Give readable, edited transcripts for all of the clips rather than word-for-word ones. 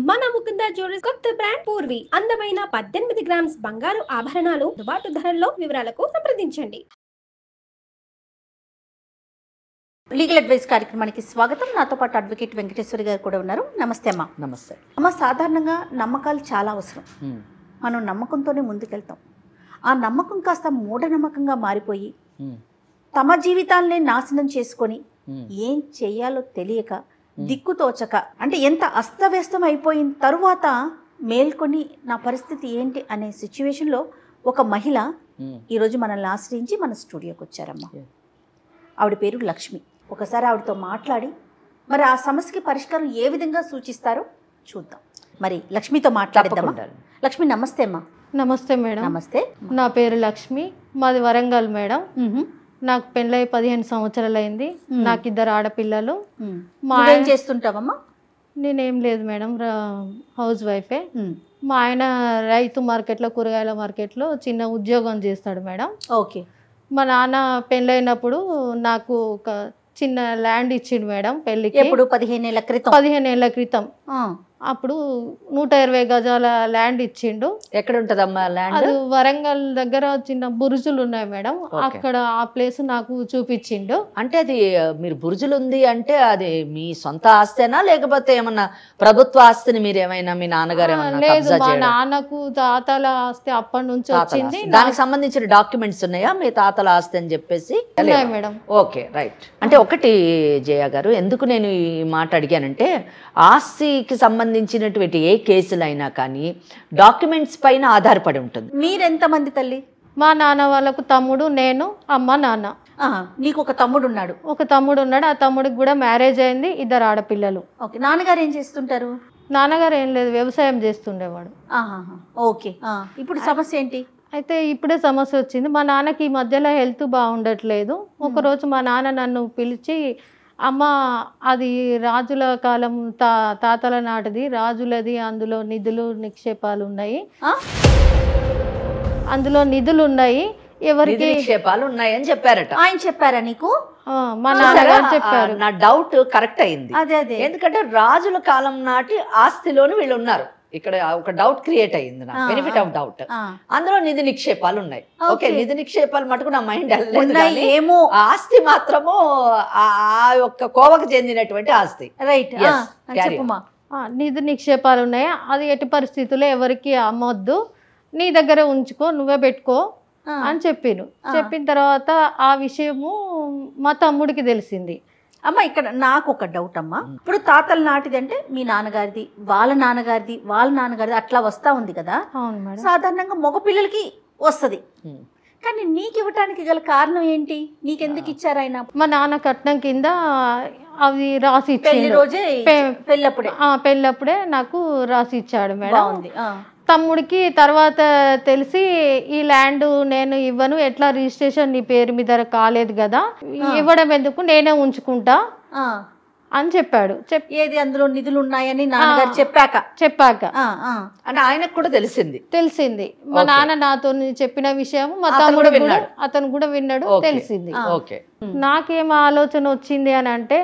మన ముకుంద జ్యువెలర్స్ కొత్త బ్రాండ్ పూర్వి అందమైన 18 గ్రామ్స్ బంగారు ఆభరణాలు అందుబాటు ధరల్లో. వివరాలకు సంప్రదించండి. లీగల్ అడ్వైస్ కార్యక్రమానికి స్వాగతం. నాతో పాటు అడ్వకేట్ వెంకటేశ్వరి గారు కూడా ఉన్నారు. నమస్తే అమ్మా. నమస్తే అమ్మ, సాధారణంగా నమ్మకాలు చాలా అవసరం. మనం నమ్మకంతోనే ముందుకెళ్తాం. ఆ నమ్మకం కాస్త మూఢనమ్మకంగా మారిపోయి తమ జీవితాలనే నాశనం చేసుకొని ఏం చేయాలో తెలియక దిక్కుతోచక, అంటే ఎంత అస్తవ్యస్తం అయిపోయిన తరువాత మేల్కొని నా పరిస్థితి ఏంటి అనే సిచ్యువేషన్లో ఒక మహిళ ఈరోజు మనల్ని ఆశ్రయించి మన స్టూడియోకి వచ్చారమ్మా. ఆవిడ పేరు లక్ష్మి. ఒకసారి ఆవిడతో మాట్లాడి మరి ఆ సమస్యకి పరిష్కారం ఏ విధంగా సూచిస్తారో చూద్దాం. మరి లక్ష్మితో మాట్లాడదామా? లక్ష్మి నమస్తే అమ్మా. నమస్తే మేడం. నమస్తే. నా పేరు లక్ష్మి, మాది వరంగల్ మేడం. నాకు పెళ్ళై 15 సంవత్సరాలు అయింది. నాకు 2 ఆడపిల్లలు. ఏం చేస్తుంటావమ్మా? నేనేం లేదు మేడం, హౌస్ వైఫే. మా ఆయన రైతు మార్కెట్లో, కూరగాయల మార్కెట్లో చిన్న ఉద్యోగం చేస్తాడు మేడం. ఓకే. మా నాన్న పెళ్ళైనప్పుడు నాకు ఒక చిన్న ల్యాండ్ ఇచ్చిండు మేడం పెళ్ళికి. ఎప్పుడు? 15 ఏళ్ల క్రితం. 15 ఏళ్ల క్రితం. అప్పుడు 120 గజాల ల్యాండ్ ఇచ్చిండు. ఎక్కడ ఉంటదమ్మా ల్యాండ్? అది వరంగల్ దగ్గర చిన్న బురుజులు ఉన్నాయి మేడం, అక్కడ ఆ ప్లేస్ నాకు చూపించిండు. అంటే అది మీరు బురుజులు ఉంది అంటే అది మీ సొంత ఆస్తేనా లేకపోతే ఏమన్నా ప్రభుత్వ ఆస్తిని మీరు ఏమైనా మీ నాన్నగారు ఏమన్నా లేదు, కబ్జా మా చేయడం? నాన్నకు తాతల ఆస్తి అప్పటి నుంచి వచ్చింది. దానికి సంబంధించిన డాక్యుమెంట్స్ ఉన్నాయా మీ తాతల ఆస్తి అని చెప్పేసి? ఉన్నాయి మేడం. Okay, right. అంటే ఒకటి జయ గారు, ఎందుకు నేను ఈ మాట అడిగానంటే ఆస్తికి సంబంధించినటువంటి ఏ కేసులైనా కానీ డాక్యుమెంట్స్ పైన ఆధారపడి ఉంటుంది. మీరెంతమంది తల్లి? మా నాన్న వాళ్ళకు తమ్ముడు, నేను, అమ్మ, నాన్న. నీకు ఒక తమ్ముడు ఉన్నాడు? ఒక తమ్ముడు ఉన్నాడు. ఆ తమ్ముడికి కూడా మ్యారేజ్ అయింది, 2 ఆడపిల్లలు. ఓకే. నాన్నగారు ఏం చేస్తుంటారు? నాన్నగారు ఏం లేదు, వ్యవసాయం చేస్తుండేవాడు. ఓకే. ఇప్పుడు సమస్య ఏంటి? అయితే ఇప్పుడే సమస్య వచ్చింది. మా నాన్నకి ఈ మధ్యలో హెల్త్ బాగుండట్లేదు. ఒకరోజు మా నాన్న నన్ను పిలిచి, అమ్మ అది రాజుల కాలం తాతల నాటిది, రాజులది, అందులో నిధులు నిక్షేపాలు ఉన్నాయి, అందులో నిధులు ఉన్నాయి, ఎవరికి నిక్షేపాలు ఉన్నాయని చెప్పారట. ఆయన చెప్పారా నీకు? మా నాన్నగారు చెప్పారు. నా డౌట్ కరెక్ట్ అయింది. అదే ఎందుకంటే రాజుల కాలం నాటి ఆస్తిలోని వీళ్ళు ఉన్నారు. ఇక్కడ ఒక డౌట్ క్రియేట్ అయ్యింది, నా బెనిఫిట్ ఆఫ్ డౌట్. అందులో నిధి నిక్షేపాలు ఉన్నాయి. ఓకే, నిధి నిక్షేపాలు మటుకు నా మైండ్ వెళ్ళలేదు. ఏమో ఆస్తి మాత్రము ఆ యొక్క కోవకు చెందినటువంటి ఆస్తి. రైట్. చెప్పమ్మా. నిధి నిక్షేపాలు ఉన్నాయి, అది ఎట్టి పరిస్థితుల్లో ఎవరికి అమ్మొద్దు, నీ దగ్గర ఉంచుకో, నువ్వే పెట్టుకో అని చెప్పిన తర్వాత ఆ విషయము మా తమ్ముడికి తెలిసింది. అమ్మ, ఇక్కడ నాకు ఒక డౌట్ అమ్మా. ఇప్పుడు తాతల నాటిది అంటే మీ నాన్నగారిది, వాళ్ళ నాన్నగారిది, వాళ్ళ నాన్నగారిది అట్లా వస్తా ఉంది కదా. అవును మేడం. సాధారణంగా మగ పిల్లలకి వస్తుంది, కానీ నీకు ఇవ్వటానికి గల కారణం ఏంటి? నీకెందుకు ఇచ్చారు ఆయన? మా నాన్న కట్నం కింద అవి రాసి పెళ్లి రోజే, పెళ్ళప్పుడే నాకు రాసి ఇచ్చాడు మేడం. తమ్ముడికి తర్వాత తెలిసి ఈ ల్యాండ్ నేను ఇవ్వను, ఎట్లా రిజిస్ట్రేషన్ నీ పేరు మీద కాలేదు కదా, ఇవ్వడం ఎందుకు, నేనే ఉంచుకుంటా అని చెప్పాడు. ఏది అందులో నిధులు ఉన్నాయని నాన్నగారు చెప్పాక అంటే ఆయనకు కూడా తెలిసింది. మా నాన్న నాతో చెప్పిన విషయం మా తమ్ముడు విన్నాడు, అతను కూడా విన్నాడు, తెలిసింది. నాకేం ఆలోచన వచ్చింది అని అంటే,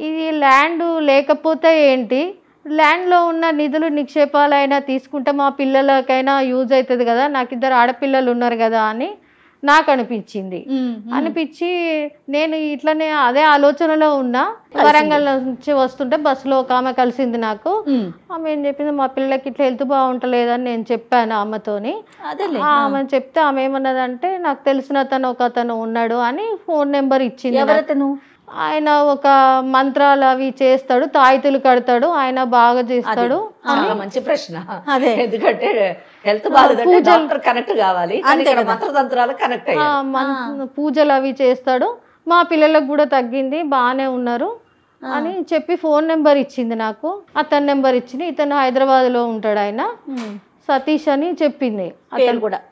ఇది ల్యాండ్ లేకపోతే ఏంటి, ల్యాండ్లో ఉన్న నిధులు నిక్షేపాలైనా తీసుకుంటే మా పిల్లలకైనా యూజ్ అవుతుంది కదా, నాకు 2 ఆడపిల్లలు ఉన్నారు కదా అని నాకు అనిపించి నేను ఇట్లనే అదే ఆలోచనలో ఉన్నా. వరంగల్ నుంచి వస్తుంటే బస్సులో ఒక ఆమె కలిసింది నాకు. ఆమె ఏం చెప్పింది, మా పిల్లలకి ఇట్లా హెల్త్ బాగుంటలేదని నేను చెప్పాను ఆమెతోని. ఆమె చెప్తే ఆమె ఏమన్నదంటే, నాకు తెలిసిన అతను ఉన్నాడు అని ఫోన్ నెంబర్ ఇచ్చింది. ఆయన ఒక మంత్రాలు అవి చేస్తాడు, తాయితులు కడతాడు, ఆయన బాగా చేస్తాడు. మంచి ప్రశ్న. ఎందుకంటే హెల్త్ బాగాలేదంటే డాక్టర్ కనెక్ట్ కావాలి, మంత్రతంత్రాలు కనెక్ట్ అయ్యారు. పూజలు అవి చేస్తాడు, మా పిల్లలకు కూడా తగ్గింది, బాగానే ఉన్నారు అని చెప్పి ఫోన్ నెంబర్ ఇచ్చింది నాకు. అతని నెంబర్ ఇచ్చింది. ఇతను హైదరాబాద్ లో ఉంటాడు, ఆయన సతీష్ అని చెప్పింది.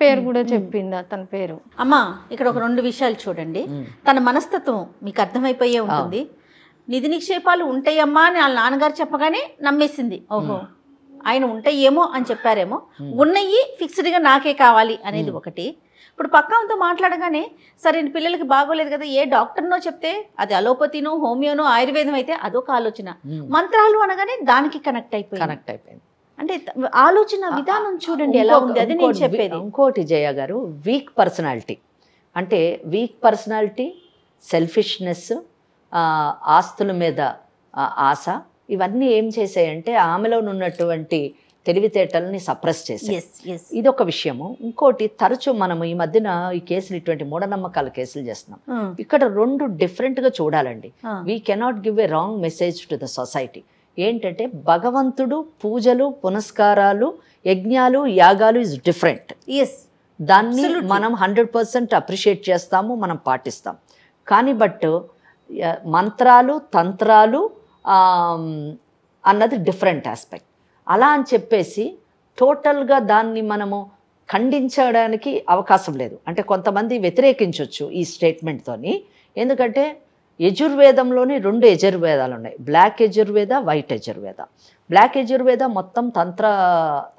పేరు కూడా చెప్పింది అతని పేరు. అమ్మా, ఇక్కడ ఒక 2 విషయాలు చూడండి. తన మనస్తత్వం మీకు అర్థమైపోయే ఉంటుంది. నిధి నిక్షేపాలు ఉంటాయమ్మా అని వాళ్ళ నాన్నగారు చెప్పగానే నమ్మేసింది. ఓహో, ఆయన ఉంటాయేమో అని చెప్పారేమో, ఉన్నాయి ఫిక్స్డ్గా నాకే కావాలి అనేది ఒకటి. ఇప్పుడు పక్కాతో మాట్లాడగానే సరే పిల్లలకి బాగోలేదు కదా, ఏ డాక్టర్నో చెప్తే అది అలోపతినో హోమియోనో ఆయుర్వేదం అయితే అదొక ఆలోచన, మంత్రాలు అనగానే దానికి కనెక్ట్ అయిపోయింది. అంటే ఆలోచన విధానం చూడండి ఎలా ఉంది, అది నేను చెప్పేది. ఇంకోటి జయ గారు, వీక్ పర్సనాలిటీ అంటే వీక్ పర్సనాలిటీ, సెల్ఫిష్నెస్, ఆస్తుల మీద ఆశ, ఇవన్నీ ఏం చేసాయంటే ఆమెలో ఉన్నటువంటి తెలివితేటల్ని సప్రెస్ చేసాయి. ఇది ఒక విషయము. ఇంకోటి, తరచూ మనం ఈ మధ్యన ఈ కేసులు ఇటువంటి మూఢనమ్మకాల కేసులు చేస్తున్నాం. ఇక్కడ 2 డిఫరెంట్గా చూడాలండి. We cannot give a wrong message to the society. ఏంటంటే భగవంతుడు, పూజలు, పునస్కారాలు, యజ్ఞాలు, యాగాలు ఇస్ డిఫరెంట్. దాన్ని మనం 100% అప్రిషియేట్ చేస్తాము, మనం పాటిస్తాం. కానీ బట్ మంత్రాలు, తంత్రాలు అన్నది డిఫరెంట్ ఆస్పెక్ట్. అలా అని చెప్పేసి టోటల్గా దాన్ని మనము ఖండించడానికి అవకాశం లేదు. అంటే కొంతమంది వ్యతిరేకించవచ్చు ఈ స్టేట్మెంట్తోని. ఎందుకంటే యజుర్వేదంలోని 2 యజుర్వేదాలు ఉన్నాయి, black Yajurveda, white Yajurveda. Black Yajurveda మొత్తం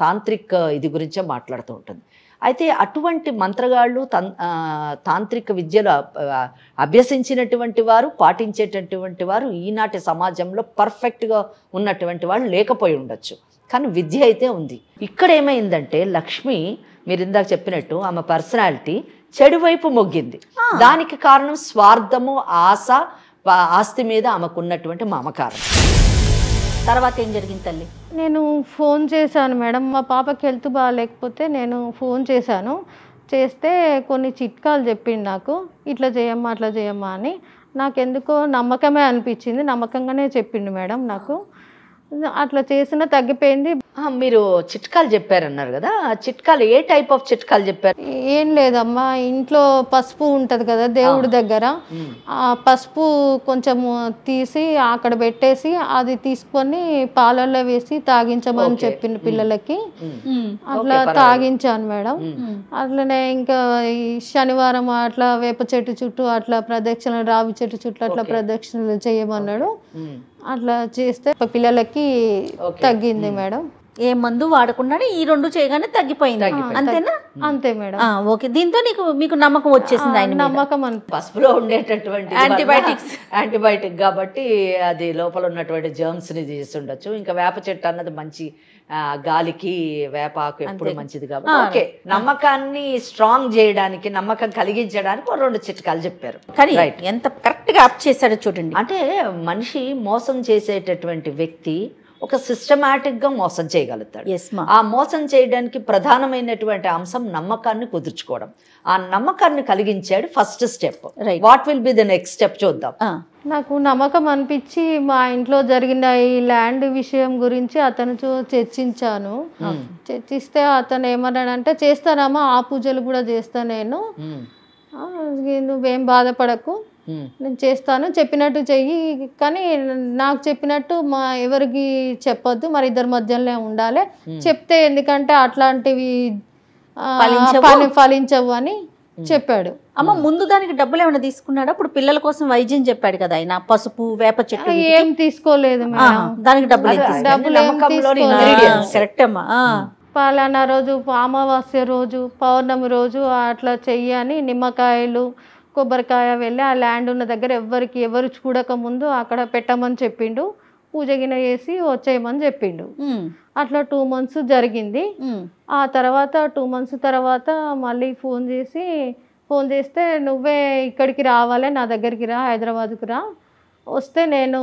తాంత్రిక్ ఇది గురించే మాట్లాడుతూ ఉంటుంది. అయితే అటువంటి మంత్రగాళ్ళు, తాంత్రిక విద్యలు అభ్యసించినటువంటి వారు, పాటించేటటువంటి వారు ఈనాటి సమాజంలో పర్ఫెక్ట్గా ఉన్నటువంటి వాళ్ళు లేకపోయి ఉండొచ్చు, కానీ విద్య అయితే ఉంది. ఇక్కడ ఏమైందంటే లక్ష్మి, మీరు ఇందాక చెప్పినట్టు ఆమె పర్సనాలిటీ చెడు వైపు మొగ్గింది. దానికి కారణం స్వార్థము, ఆశ, ఆస్తి మీద ఆమెకున్నటువంటి మమకారం. తర్వాత ఏం జరిగింది తల్లి? నేను ఫోన్ చేశాను మేడం, మా పాపకి హెల్త్ బాగాలేకపోతే నేను ఫోన్ చేస్తే కొన్ని చిట్కాలు చెప్పిండు నాకు, ఇట్లా చేయమ్మా అట్లా చేయమ్మా అని. నాకు ఎందుకో నమ్మకమే అనిపించింది, నమ్మకంగానే చెప్పిండు మేడం నాకు. అట్లా చేసినా తగ్గిపోయింది. మీరు చిట్కాలు చెప్పారన్నారు కదా, చిట్కాలు ఏ టైప్ ఆఫ్ చిట్కాలు చెప్పారు? ఏం లేదమ్మా, ఇంట్లో పసుపు ఉంటుంది కదా దేవుడి దగ్గర, ఆ పసుపు కొంచెం తీసి అక్కడ పెట్టేసి అది తీసుకొని పాలల్లో వేసి తాగించమని చెప్పింది పిల్లలకి. అట్లా తాగించాను మేడం. అట్లనే ఇంకా ఈ శనివారం అట్లా వేప చెట్టు చుట్టూ అట్లా ప్రదక్షిణలు, రావి చెట్టు చుట్టూ అట్లా ప్రదక్షిణలు చేయమన్నాడు. అట్లా చేస్తే పిల్లలకి తగ్గింది మేడం. ఏ మందు వాడకుండానే ఈ 2 చేయగానే తగ్గిపోయింది, అంతేనా? అంతే మేడం. ఓకే, దీంతో మీకు నమ్మకం వచ్చేసింది? ఆయన నమ్మకం. పసుపులో ఉండేటటువంటి యాంటీబయాటిక్ కాబట్టి అది లోపల ఉన్నటువంటి జర్మ్స్ ని తీసి ఉండొచ్చు. ఇంకా వేప చెట్టు అన్నది మంచి గాలికి వేపాకు ఎప్పుడు మంచిది కాబట్టి ఓకే, నమ్మకాన్ని స్ట్రాంగ్ చేయడానికి, నమ్మకం కలిగించడానికి 2 చిట్కాలు చెప్పారు. కానీ ఎంత కరెక్ట్ గా అప్ చేశాడో చూడండి. అంటే మనిషి మోసం చేసేటటువంటి వ్యక్తి ఒక సిస్టమాటిక్ గా మోసం చేయగలుగుతాడు. ఆ మోసం చేయడానికి ప్రధానమైనటువంటి అంశం నమ్మకాన్ని కుదుర్చుకోవడం. ఆ నమ్మకాన్ని కలిగించాడు first step. What will be the next step చూద్దాం. నాకు నమ్మకం అనిపించి మా ఇంట్లో జరిగిన ఈ ల్యాండ్ విషయం గురించి అతనితో చర్చించాను. చర్చిస్తే అతను ఏమన్నాడంటే, చేస్తానమ్మా, ఆ పూజలు కూడా చేస్తా నేను, నువ్వేం బాధపడకు, నేను చేస్తాను, చెప్పినట్టు చెయ్యి, కానీ నాకు చెప్పినట్టు ఎవరికి చెప్పొద్దు, మరి ఇద్దరి మధ్యలోనే ఉండాలి, చెప్తే ఎందుకంటే అట్లాంటివి ఫలించవు అని చెప్పాడు. అమ్మ, ముందు దానికి డబ్బులు ఏమైనా తీసుకున్నాడా? ఇప్పుడు పిల్లల కోసం వైద్యం చెప్పాడు కదా ఆయన, పసుపు, వేప చెట్టు, ఏం తీసుకోలేదు మేడం. దానికి డబ్బులు కరెక్ట్ అమ్మా. పలానా రోజు, అమావాస్య రోజు, పౌర్ణమి రోజు అట్లా చెయ్యని నిమ్మకాయలు, కొబ్బరికాయ వెళ్ళి ఆ ల్యాండ్ ఉన్న దగ్గర ఎవరు చూడక ముందు అక్కడ పెట్టమని చెప్పిండు. పూజ గిన చేసి వచ్చేయమని చెప్పిండు. అట్లా 2 months జరిగింది. ఆ తర్వాత 2 months తర్వాత మళ్ళీ ఫోన్ చేస్తే, నువ్వే ఇక్కడికి రావాలి, నా దగ్గరికి రా, హైదరాబాద్కు రా, వస్తే నేను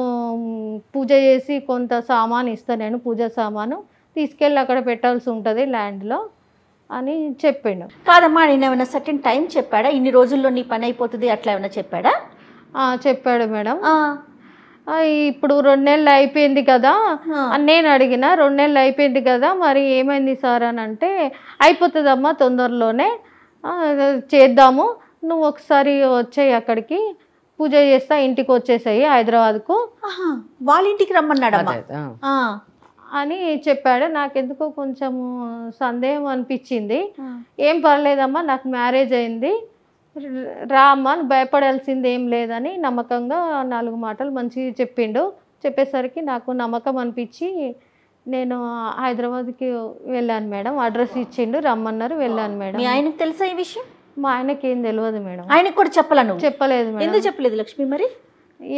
పూజ చేసి కొంత సామాను ఇస్తాను, నేను పూజ సామాను తీసుకెళ్ళి అక్కడ పెట్టాల్సి ఉంటుంది ల్యాండ్లో అని చెప్పిండు. కాదమ్మా, నేను ఏమైనా సర్టెన్ టైం చెప్పాడా? ఇన్ని రోజుల్లో నీ పని అయిపోతుంది అట్లా ఏమైనా చెప్పాడా? చెప్పాడు మేడం. ఇప్పుడు 2 నెలలు అయిపోయింది కదా అని నేను అడిగిన. 2 నెలలు అయిపోయింది కదా, మరి ఏమైంది సార్ అని అంటే, అయిపోతుందమ్మా తొందరలోనే, చేద్దాము, నువ్వు ఒకసారి వచ్చేయి అక్కడికి, పూజ చేస్తా, ఇంటికి వచ్చేసాయి హైదరాబాద్కు. వాళ్ళ ఇంటికి రమ్మన్నాడమ్మా అని చెప్పాడు. నాకెందుకో కొంచెము సందేహం అనిపించింది. ఏం పర్లేదమ్మా, నాకు మ్యారేజ్ అయింది, రా అమ్మా, భయపడాల్సింది ఏం లేదని నమ్మకంగా 4 మాటలు మంచిగా చెప్పిండు. చెప్పేసరికి నాకు నమ్మకం అనిపించి నేను హైదరాబాద్కి వెళ్ళాను మేడం. అడ్రస్ ఇచ్చిండు, రమ్మన్నారు, వెళ్ళాను మేడం. మీ ఆయనకు తెలుసా ఈ విషయం? మా ఆయనకి ఏం తెలియదు మేడం. ఆయనకు కూడా చెప్పలా నువ్వు? చెప్పలేదు మేడం. ఎందుకు చెప్పలేదు లక్ష్మి మరి?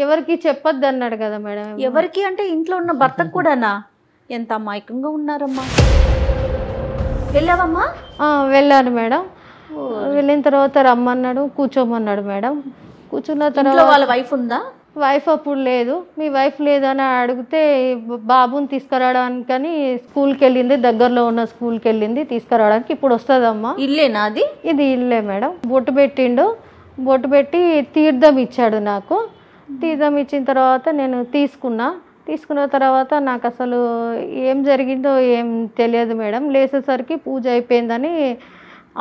ఎవరికి చెప్పొద్దు అన్నాడు కదా మేడం. ఎవరికి అంటే ఇంట్లో ఉన్న భర్తకు కూడానా? ఎంత అమాయకంగా ఉన్నారమ్మా. వెళ్ళావమ్మా? వెళ్ళాను మేడం. వెళ్ళిన తర్వాత రమ్మన్నాడు, కూర్చోమన్నాడు మేడం. కూర్చున్న తర్వాత వాళ్ళ వైఫ్ ఉందా? వైఫ్ అప్పుడు లేదు. మీ వైఫ్ లేదని అడిగితే బాబుని తీసుకురావడానికని స్కూల్కి వెళ్ళింది, దగ్గరలో ఉన్న స్కూల్కి వెళ్ళింది తీసుకురావడానికి. ఇప్పుడు వస్తుందమ్మా. ఇల్లేనా అది? ఇది ఇల్లే మేడం. బొట్టు పెట్టిండు, బొట్టు పెట్టి తీర్థం ఇచ్చాడు నాకు. తీర్థం ఇచ్చిన తర్వాత నేను తీసుకున్న తర్వాత నాకు అసలు ఏం జరిగిందో ఏం తెలియదు మేడం. లేచేసరికి పూజ అయిపోయిందని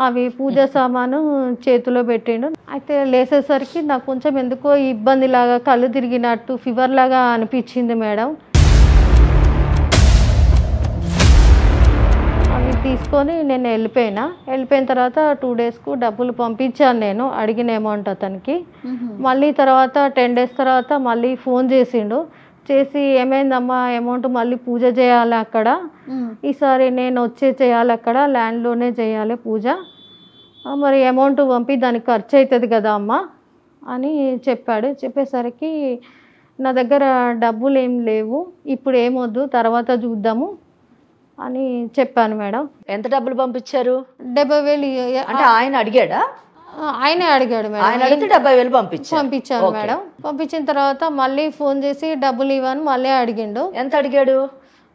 అవి పూజ సామాను చేతిలో పెట్టిండు. అయితే లేచేసరికి నాకు కొంచెం ఎందుకో ఇబ్బందిలాగా, కళ్ళు తిరిగినట్టు, ఫీవర్ లాగా అనిపించింది మేడం. అవి తీసుకొని నేను వెళ్ళిపోయిన తర్వాత 2 డేస్కు డబ్బులు పంపించాను నేను, అడిగిన అమౌంట్ అతనికి. మళ్ళీ తర్వాత 10 డేస్ తర్వాత మళ్ళీ ఫోన్ చేసి ఏమైందమ్మా, అమౌంట్ మళ్ళీ పూజ చేయాలి అక్కడ, ఈసారి నేను చేయాలి అక్కడ, ల్యాండ్లోనే చేయాలి పూజ, మరి అమౌంట్ పంపి దానికి ఖర్చు అవుతుంది కదా అమ్మ అని చెప్పాడు. చెప్పేసరికి నా దగ్గర డబ్బులు ఏం లేవు, ఇప్పుడు ఏమొద్దు, తర్వాత చూద్దాము అని చెప్పాను మేడం. ఎంత డబ్బులు పంపించారు? 70,000. అంటే ఆయన అడిగాడా? ఆయనే అడిగాడు మేడం. ఆయన అడిగితే 70,000 పంపించాను మేడం. పంపించిన తర్వాత మళ్ళీ ఫోన్ చేసి డబ్బులు ఇవ్వని మళ్ళీ అడిగిండు. ఎంత అడిగాడు?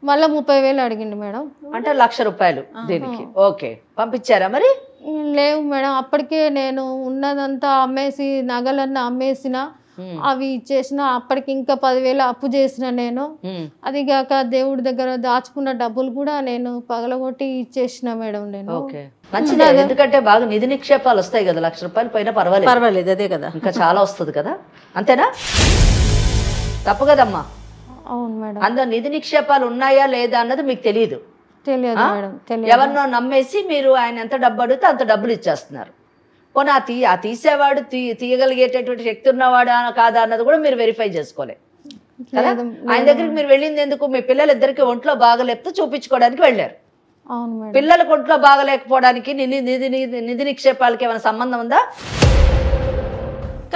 మళ్ళీ 30,000 అడిగిండు మేడం. అంటే 1,00,000 రూపాయలు దీనికి. ఓకే, పంపించారా మరి? లేవు మేడం. అప్పటికే నేను ఉన్నదంతా అమ్మేసి, నగలన్నీ అమ్మేసిన, అవి ఇచ్చేసిన. అప్పటికి ఇంకా 10,000 అప్పు చేసిన నేను. అది కాక దేవుడి దగ్గర దాచుకున్న డబ్బులు కూడా నేను పగలగొట్టి ఇచ్చేసిన మేడం నేను. మంచిదే, ఎందుకంటే బాగా నిధి నిక్షేపాలు వస్తాయి కదా, 1,00,000 రూపాయలు పైన పర్వాలేదు. అదే కదా, ఇంకా చాలా వస్తుంది కదా, అంతేనా? తప్పు కదమ్మా. అవును మేడం. అందులో నిధి నిక్షేపాలు ఉన్నాయా లేదా అన్నది మీకు తెలియదు మేడం. ఎవరినో నమ్మేసి మీరు ఆయన ఎంత డబ్బు అడిగితే అంత డబ్బులు ఇచ్చేస్తున్నారు. పోనీ ఆ తీసేవాడు తీయగలిగేటటువంటి శక్తి ఉన్నవాడా కాదా అన్నది కూడా మీరు వెరిఫై చేసుకోలేదు కదా. ఆయన దగ్గరికి మీరు వెళ్ళింది ఎందుకు? మీ పిల్లలిద్దరికి ఒంట్లో బాగలేకపోతే చూపించుకోవడానికి వెళ్ళారు. పిల్లలకు ఒంట్లో బాగలేకపోవడానికి నిధి నిక్షేపాలకి ఏమైనా సంబంధం ఉందా?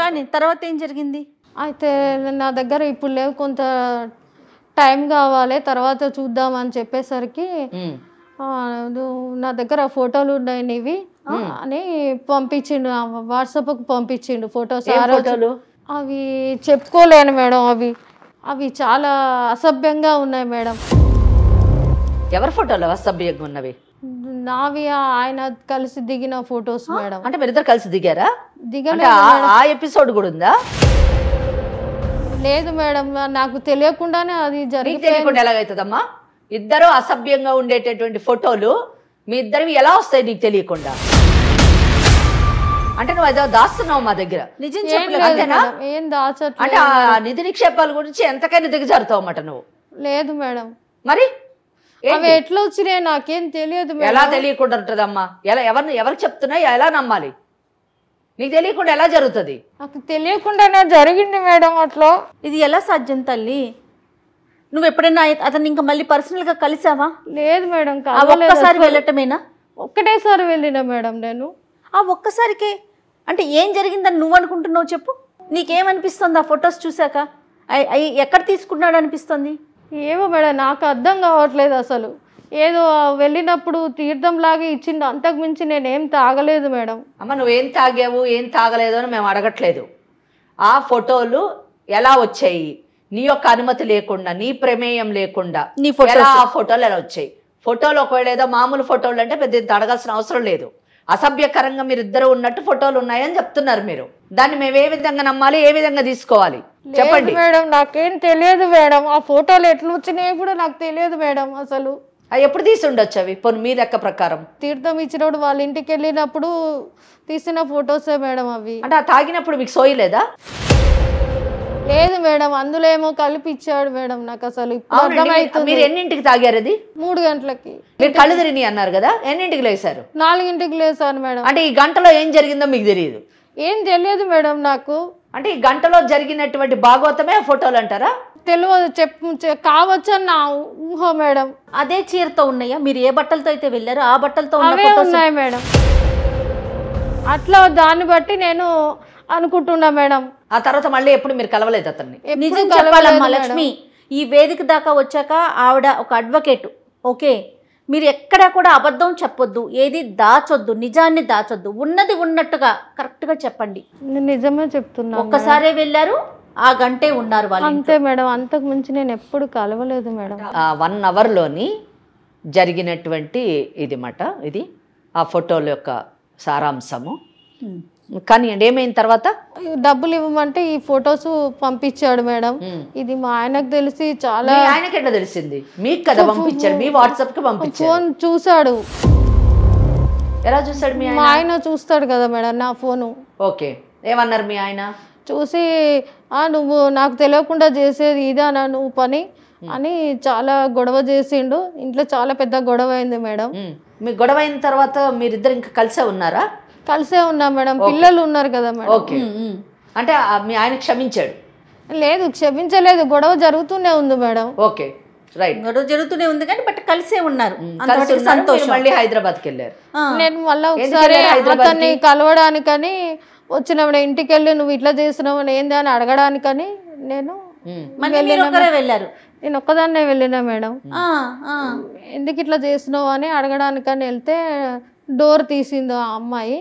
కానీ తర్వాత ఏం జరిగింది? అయితే నా దగ్గర ఇప్పుడు లేవు, కొంత టైం కావాలి, తర్వాత చూద్దామని చెప్పేసరికి నా దగ్గర ఫోటోలు ఉన్నాయి నీవి అని పంపించిండు, వాట్సాప్కి పంపించిండు ఫోటోస్. అవి చెప్పుకోలేను మేడం, అవి చాలా అసభ్యంగా ఉన్నాయి మేడం. ఎవరి ఫోటోలు అసభ్యంగా ఉన్నవి? నావి ఆయన కలిసి దిగిన ఫొటోస్ మేడం. అంటే మీరిద్దరు కలిసి దిగారా? దిగలేదు. ఆ ఎపిసోడ్ కూడా ఉందా? లేదు మేడం, నాకు తెలియకుండానే అది తెలియకుండా ఎలాగైతుందమ్మా? ఇద్దరు అసభ్యంగా ఉండేటటువంటి ఫోటోలు మీ ఇద్దరివి ఎలా వస్తాయి నీకు తెలియకుండా? అంటే నువ్వు ఏదో దాస్తున్నావు మా దగ్గర. నిజం చెప్పలేనా? ఏం దాచట్లేదు. అంటే ఆ నిధి నిక్షేపాల గురించి ఎంతకైనా దిగజారుతావు అన్నమాట నువ్వు. లేదు మేడం. మరి అవి ఎట్లా వచ్చినాయి నాకేం తెలియదు. ఎలా తెలియకుండా ఉంటుందమ్మా? ఎవరు చెప్తున్నా ఎలా నమ్మాలి? నీకు తెలియకుండా ఎలా జరుగుతుంది? నాకు తెలియకుండానే జరిగింది మేడం అట్లా. ఇది ఎలా సాధ్యం తల్లి? నువ్వు ఎప్పుడైనా అతను ఇంకా మళ్ళీ పర్సనల్ గా కలిసావా? లేదు మేడం. ఒక్కసారి వెళ్ళటమేనా? ఒక్కటేసారి వెళ్ళినా మేడం నేను. ఆ ఒక్కసారికే అంటే ఏం జరిగిందని నువ్వు అనుకుంటున్నావు చెప్పు? నీకేమనిపిస్తుంది ఆ ఫొటోస్ చూసాక? ఎక్కడ తీసుకున్నాడు అనిపిస్తుంది? ఏమో మేడం, నాకు అర్థం కావట్లేదు అసలు. ఏదో వెళ్ళినప్పుడు తీర్థం లాగా ఇచ్చిండు, అంతకు మించి నేనేం తాగలేదు మేడం. అమ్మ నువ్వేం తాగావు ఏం తాగలేదు అని మేము అడగట్లేదు. ఆ ఫోటోలు ఎలా వచ్చాయి? నీ యొక్క అనుమతి లేకుండా, నీ ప్రమేయం లేకుండా ఆ ఫోటోలు ఎలా వచ్చాయి? ఫోటోలు ఒకవేళ ఏదో మామూలు ఫోటోలు అంటే పెద్ద అడగాల్సిన అవసరం లేదు. అసభ్యకరంగా మీరు ఇద్దరు ఉన్నట్టు ఫోటోలు ఉన్నాయని చెప్తున్నారు మీరు. దాన్ని మేము ఏ విధంగా నమ్మాలి, ఏ విధంగా తీసుకోవాలి చెప్పండి మేడం. నాకేం తెలియదు మేడం, ఆ ఫోటోలు ఎట్లా వచ్చినాయో కూడా నాకు తెలియదు మేడం అసలు. అవి ఎప్పుడు తీసి ఉండొచ్చు? అవి పోనీ మీ లెక్క ప్రకారం తీర్థం ఇచ్చినప్పుడు వాళ్ళ ఇంటికి వెళ్ళినప్పుడు తీసిన ఫొటోసే మేడం అవి. అంటే ఆ తాగినప్పుడు మీకు సోయలేదా? లేదు మేడం, అందులో ఏమో కలిపి ఇచ్చాడు మేడం. నాకు అసలు అర్థమవుతుంది. మీరు ఎన్నింటికి తాగారు? అది 3 గంటలకి. మీరు కళ్ళు తిరిగి అన్నారు కదా, ఎన్నింటికి లేసారు? 4ంటికి లేసాను మేడం. అంటే ఈ గంటలో ఏం జరిగిందో మీకు తెలియదు? ఏం తెలియదు మేడం నాకు. అంటే ఈ గంటలో జరిగినటువంటి భాగవతమే ఫోటోలు అంటారా? తెలియదు, కావచ్చు అని నా ఊహ మేడం. అదే చీరతో ఉన్నాయా? మీరు ఏ బట్టలతో అయితే వెళ్ళారో ఆ బట్టలతో అవే ఉన్నాయి మేడం. అట్లా దాన్ని బట్టి నేను అనుకుంటున్నా మేడం. ఆ తర్వాత మళ్ళీ ఎప్పుడు మీరు కలవలేదు అతన్ని? నిజం చెప్పాలమ్మా లక్ష్మి, ఈ వేదిక దాకా వచ్చాక ఆవిడ ఒక అడ్వకేట్. ఓకే, మీరు ఎక్కడా కూడా అబద్ధం చెప్పొద్దు, ఏది దాచొద్దు, నిజాన్ని దాచొద్దు, ఉన్నది ఉన్నట్టుగా కరెక్ట్గా చెప్పండి. నేను నిజమే చెప్తున్నా. ఒక్కసారే వెళ్ళారు, ఆ గంటే ఉన్నారు వాళ్ళు. అంతే మేడం, అంతకు మించి నేను ఎప్పుడు కలవలేదు మేడం. 1 అవర్లోని జరిగినటువంటి ఇది మాట, ఇది ఆ ఫోటోల యొక్క సారాంశము. కానీ ఏమైన తర్వాత డబ్బులు ఇవ్వమంటే ఈ ఫొటోస్ పంపించాడు మేడం. ఇది మా ఆయనకు తెలిసి చాలా. ఆయనకి ఎట్లా తెలిసింది? మీకు కదా పంపించాడు, మీ వాట్సాప్ కి పంపించాడు. ఫోన్ చూసాడు. ఎలా చూసాడు మీ మా ఆయన? చూస్తాడు కదా మేడం నా ఫోను. ఓకే, ఏమన్నారు మీ ఆయన? చూసి నువ్వు నాకు తెలియకుండా చేసేది ఇదానా నువ్వు పని అని చాలా గొడవ చేసిండు. ఇంట్లో చాలా పెద్ద గొడవ అయింది మేడం. మీ గొడవ అయిన తర్వాత మీరిద్దరు ఇంకా కలిసే ఉన్నారా? కలిసే ఉన్నా మేడం, పిల్లలు ఉన్నారు కదా మేడం. ఓకే, అంటే మీ ఆయన క్షమించాడు? లేదు, క్షమించలేదు, గొడవ జరుగుతూనే ఉంది మేడం. ఓకే, రైట్, గొడవ జరుగుతూనే ఉంది కానీ బట్ కలిసే ఉన్నారు. మళ్ళీ హైదరాబాద్కి వెళ్ళారు. నేను మళ్ళీ ఒకసారి అతన్ని కలవడానికని వచ్చినప్పుడు ఇంటికి వెళ్ళి నువ్వు ఇట్లా చేస్తున్నావు ఏంది అని అడగడానికని నేను వెళ్ళారు. నేను ఒక్కదాన్నే వెళ్ళినా మేడం. ఎందుకు ఇట్లా చేస్తున్నావు అని అడగడానికని వెళ్తే డోర్ తీసింది ఆ అమ్మాయి,